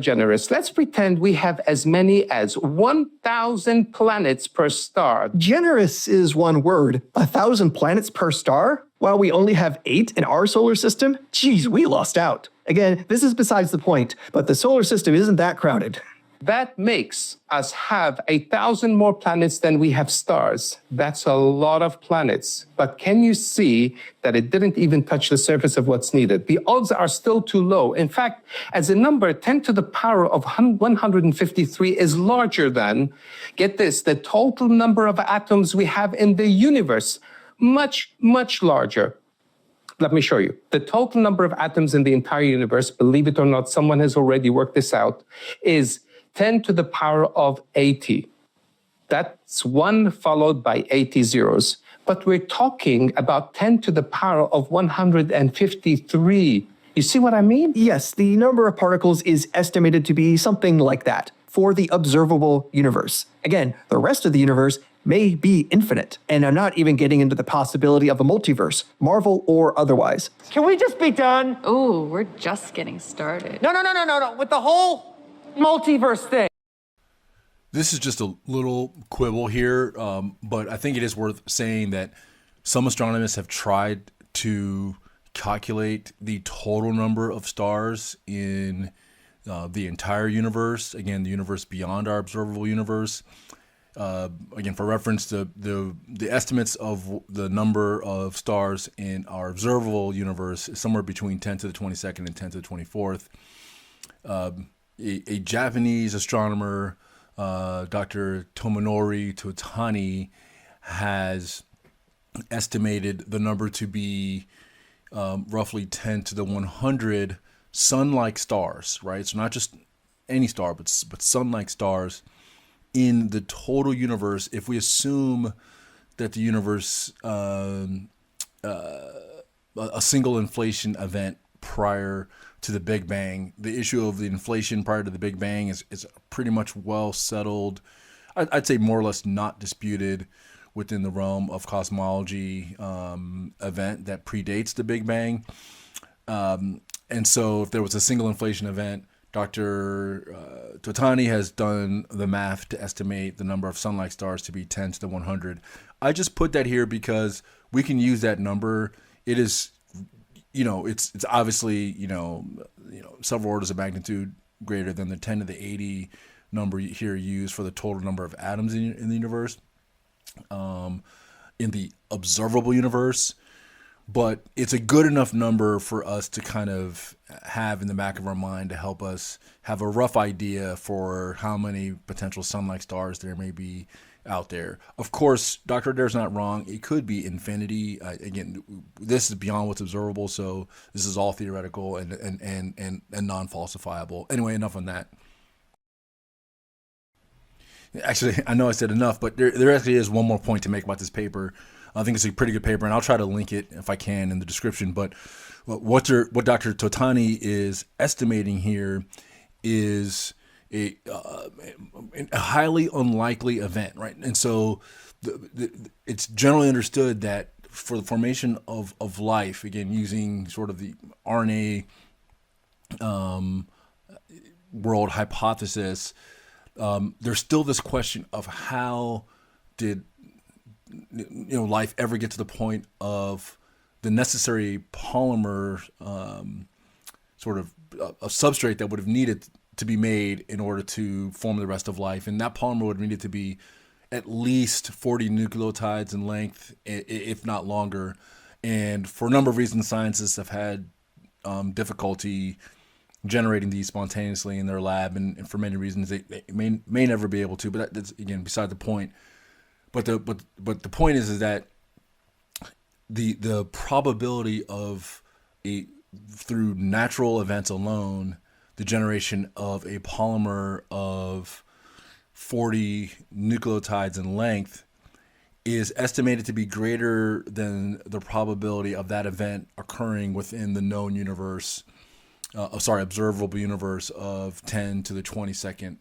generous, let's pretend we have as many as 1,000 planets per star. Generous is one word. 1,000 planets per star? While we only have 8 in our solar system? Geez, we lost out. Again, this is besides the point, but the solar system isn't that crowded. That makes us have 1,000 more planets than we have stars. That's a lot of planets. But can you see that it didn't even touch the surface of what's needed? The odds are still too low. In fact, as a number, 10 to the power of 153 is larger than, get this, the total number of atoms we have in the universe. Much, much larger. Let me show you. The total number of atoms in the entire universe, believe it or not, someone has already worked this out, is 10 to the power of 80. That's 1 followed by 80 zeros. But we're talking about 10 to the power of 153. You see what I mean? Yes, the number of particles is estimated to be something like that for the observable universe. Again, the rest of the universe may be infinite, and I'm not even getting into the possibility of a multiverse, Marvel or otherwise. Can we just be done? Ooh, we're just getting started. No, with the whole multiverse thing. This is just a little quibble here, but I think it is worth saying that some astronomers have tried to calculate the total number of stars in the entire universe, again, the universe beyond our observable universe. Again, for reference, the estimates of the number of stars in our observable universe is somewhere between 10 to the 22nd and 10 to the 24th. A Japanese astronomer, Dr. Tomonori Totani, has estimated the number to be roughly 10 to the 100 sun-like stars, right? So not just any star, but sun-like stars in the total universe. If we assume that the universe, a single inflation event prior to the Big Bang, the issue of the inflation prior to the Big Bang is pretty much well settled. I'd say more or less not disputed within the realm of cosmology event that predates the Big Bang. And so if there was a single inflation event, Dr. Totani has done the math to estimate the number of sun-like stars to be 10 to the 100. I just put that here because we can use that number. It is, it's obviously, several orders of magnitude greater than the 10 to the 80 number here used for the total number of atoms in the universe, in the observable universe. But it's a good enough number for us to kind of have in the back of our mind to help us have a rough idea for how many potential sun-like stars there may be out there. Of course, Dr. Adair's not wrong. It could be infinity. Again, this is beyond what's observable, so this is all theoretical and non-falsifiable. Anyway, enough on that. Actually, I know I said enough, but there actually is one more point to make about this paper. I think it's a pretty good paper, and I'll try to link it if I can in the description. But what Dr. Totani is estimating here is a highly unlikely event, right? And so it's generally understood that for the formation of life, again, using sort of the RNA world hypothesis, there's still this question of how did life ever get to the point of the necessary polymer sort of a substrate that would have needed to be made in order to form the rest of life. And that polymer would have needed to be at least 40 nucleotides in length, if not longer. And for a number of reasons, scientists have had difficulty generating these spontaneously in their lab, and for many reasons they may never be able to. But that's, again, beside the point. But the point is that the probability of through natural events alone, the generation of a polymer of 40 nucleotides in length is estimated to be greater than the probability of that event occurring within the known universe, observable universe of 10 to the 22nd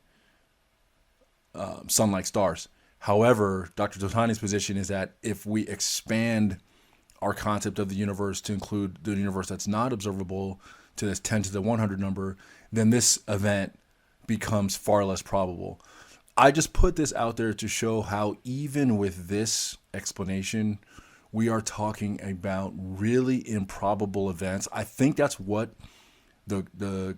sun-like stars. However, Dr. Totani's position is that if we expand our concept of the universe to include the universe that's not observable to this 10 to the 100 number, then this event becomes far less probable. I just put this out there to show how even with this explanation, we are talking about really improbable events. I think that's what the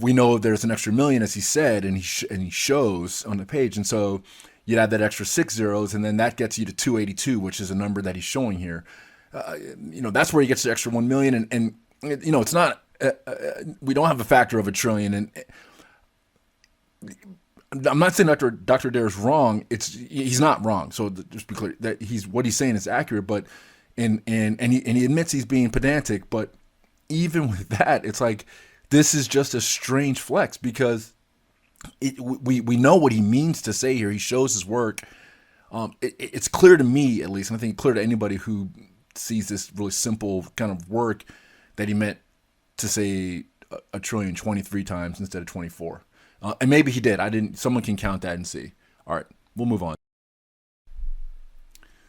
We know there's an extra million, as he said, and he shows on the page. And so you'd add that extra 6 zeros, and then that gets you to 282, which is a number that he's showing here. That's where he gets the extra 1 million. And it's not, we don't have a factor of a trillion. And I'm not saying Dr. Adair is wrong. He's not wrong. So just be clear that what he's saying is accurate, but and he admits he's being pedantic, but even with that, it's like, this is just a strange flex, because we know what he means to say here. He shows his work. It's clear to me, at least, and I think clear to anybody who sees this really simple kind of work, that he meant to say a trillion 23 times instead of 24. And maybe he did. I didn't. Someone can count that and see. All right, we'll move on.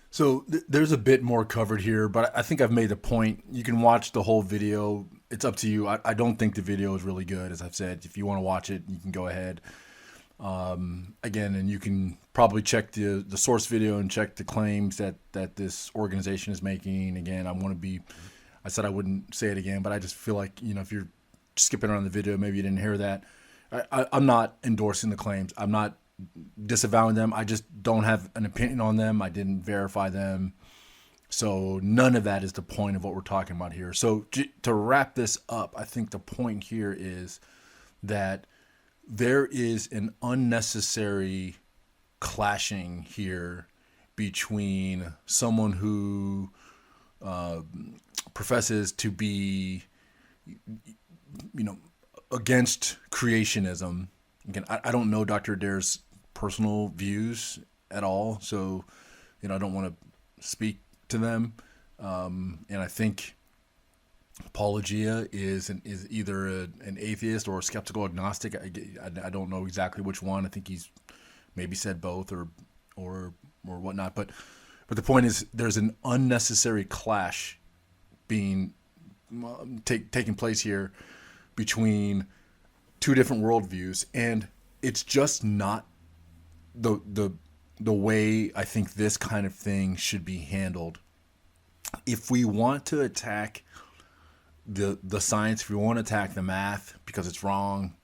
So there's a bit more covered here, but I think I've made the point. You can watch the whole video. It's up to you. I don't think the video is really good, as I've said. If you want to watch it, you can go ahead. Again, and you can probably check the source video and check the claims that this organization is making. Again, I said I wouldn't say it again, but I just feel like, if you're skipping around the video, maybe you didn't hear that. I'm not endorsing the claims. I'm not disavowing them. I just don't have an opinion on them. I didn't verify them. So none of that is the point of what we're talking about here. So to wrap this up, I think the point here is that there is an unnecessary clashing here between someone who professes to be, against creationism. Again, I don't know Dr. Adair's personal views at all, so I don't want to speak to them. And I think Paulogia is either an atheist or a skeptical agnostic. I don't know exactly which one. I think he's maybe said both or whatnot. But the point is, there's an unnecessary clash being taking place here between two different worldviews, and it's just not the way I think this kind of thing should be handled. If we want to attack the science, if we want to attack the math because it's wrong,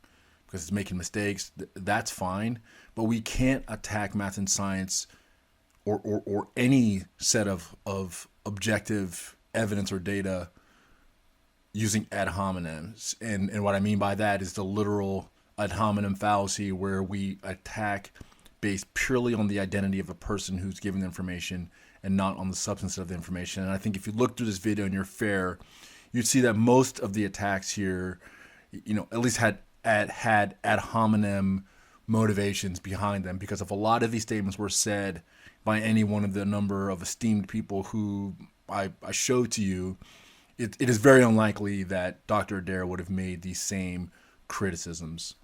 because it's making mistakes, that's fine. But we can't attack math and science or any set of objective evidence or data using ad hominems. And what I mean by that is the literal ad hominem fallacy, where we attack based purely on the identity of a person who's giving the information and not on the substance of the information. And I think if you look through this video and you're fair, you'd see that most of the attacks here, at least had ad hominem motivations behind them, because if a lot of these statements were said by any one of the number of esteemed people who I showed to you, it is very unlikely that Dr. Adair would have made these same criticisms.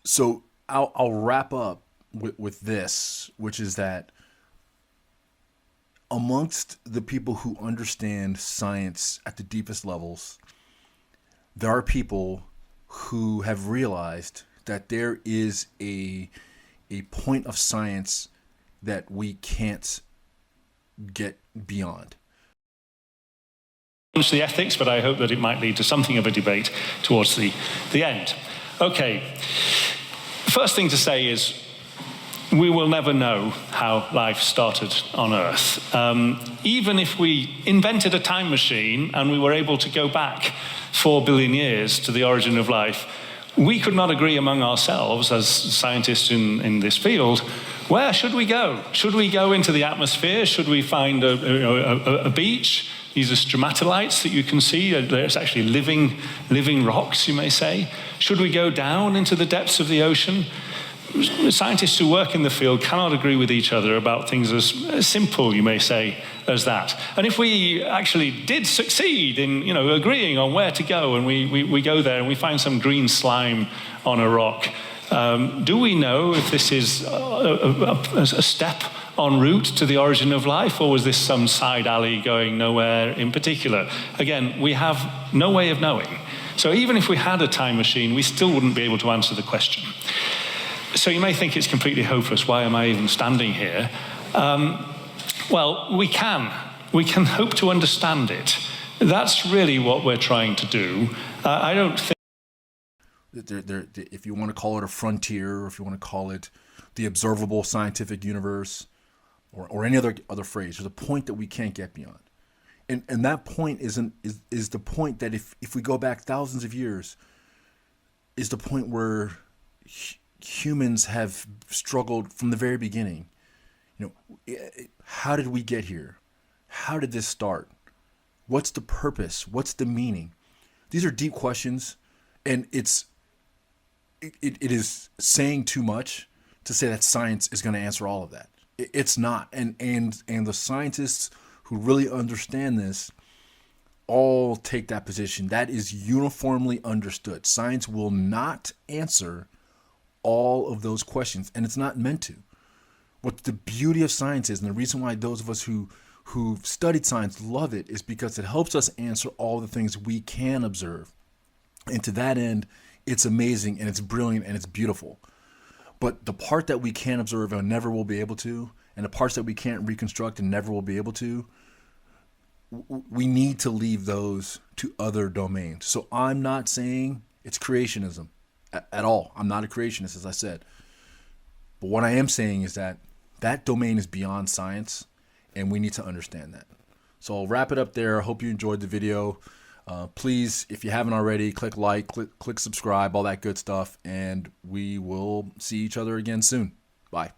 So I'll wrap up with this, which is that amongst the people who understand science at the deepest levels, there are people who have realized that there is a point of science that we can't get beyond. The ethics, but I hope that it might lead to something of a debate towards the end. Okay, first thing to say is we will never know how life started on Earth. Even if we invented a time machine and we were able to go back 4 billion years to the origin of life, we could not agree among ourselves as scientists in this field. Where should we go? Should we go into the atmosphere? Should we find a beach? These are stromatolites that you can see. There's actually living rocks, you may say. Should we go down into the depths of the ocean? Scientists who work in the field cannot agree with each other about things as simple, you may say, as that. And if we actually did succeed in, agreeing on where to go, and we go there and we find some green slime on a rock, do we know if this is a step en route to the origin of life, or was this some side alley going nowhere in particular? Again, we have no way of knowing. So even if we had a time machine, we still wouldn't be able to answer the question. So you may think it's completely hopeless. Why am I even standing here? Well, we can hope to understand it. That's really what we're trying to do. I don't think. If you want to call it a frontier, or if you want to call it the observable scientific universe, or any other phrase, there's a point that we can't get beyond. And that point is the point that if we go back thousands of years, is the point where humans have struggled from the very beginning. You know, how did we get here? How did this start? What's the purpose? What's the meaning? These are deep questions, and it is saying too much to say that science is going to answer all of that. It's not. And the scientists who really understand this all take that position. That is uniformly understood. Science will not answer all of those questions, and it's not meant to. What the beauty of science is, and the reason why those of us who've studied science love it, is because it helps us answer all the things we can observe. And to that end, it's amazing and it's brilliant and it's beautiful. But the part that we can't observe and never will be able to, and the parts that we can't reconstruct and never will be able to, we need to leave those to other domains. So I'm not saying it's creationism at all. I'm not a creationist, as I said. But what I am saying is that that domain is beyond science, and we need to understand that. So I'll wrap it up there. I hope you enjoyed the video. Please, if you haven't already, click like, click subscribe, all that good stuff, and we will see each other again soon. Bye.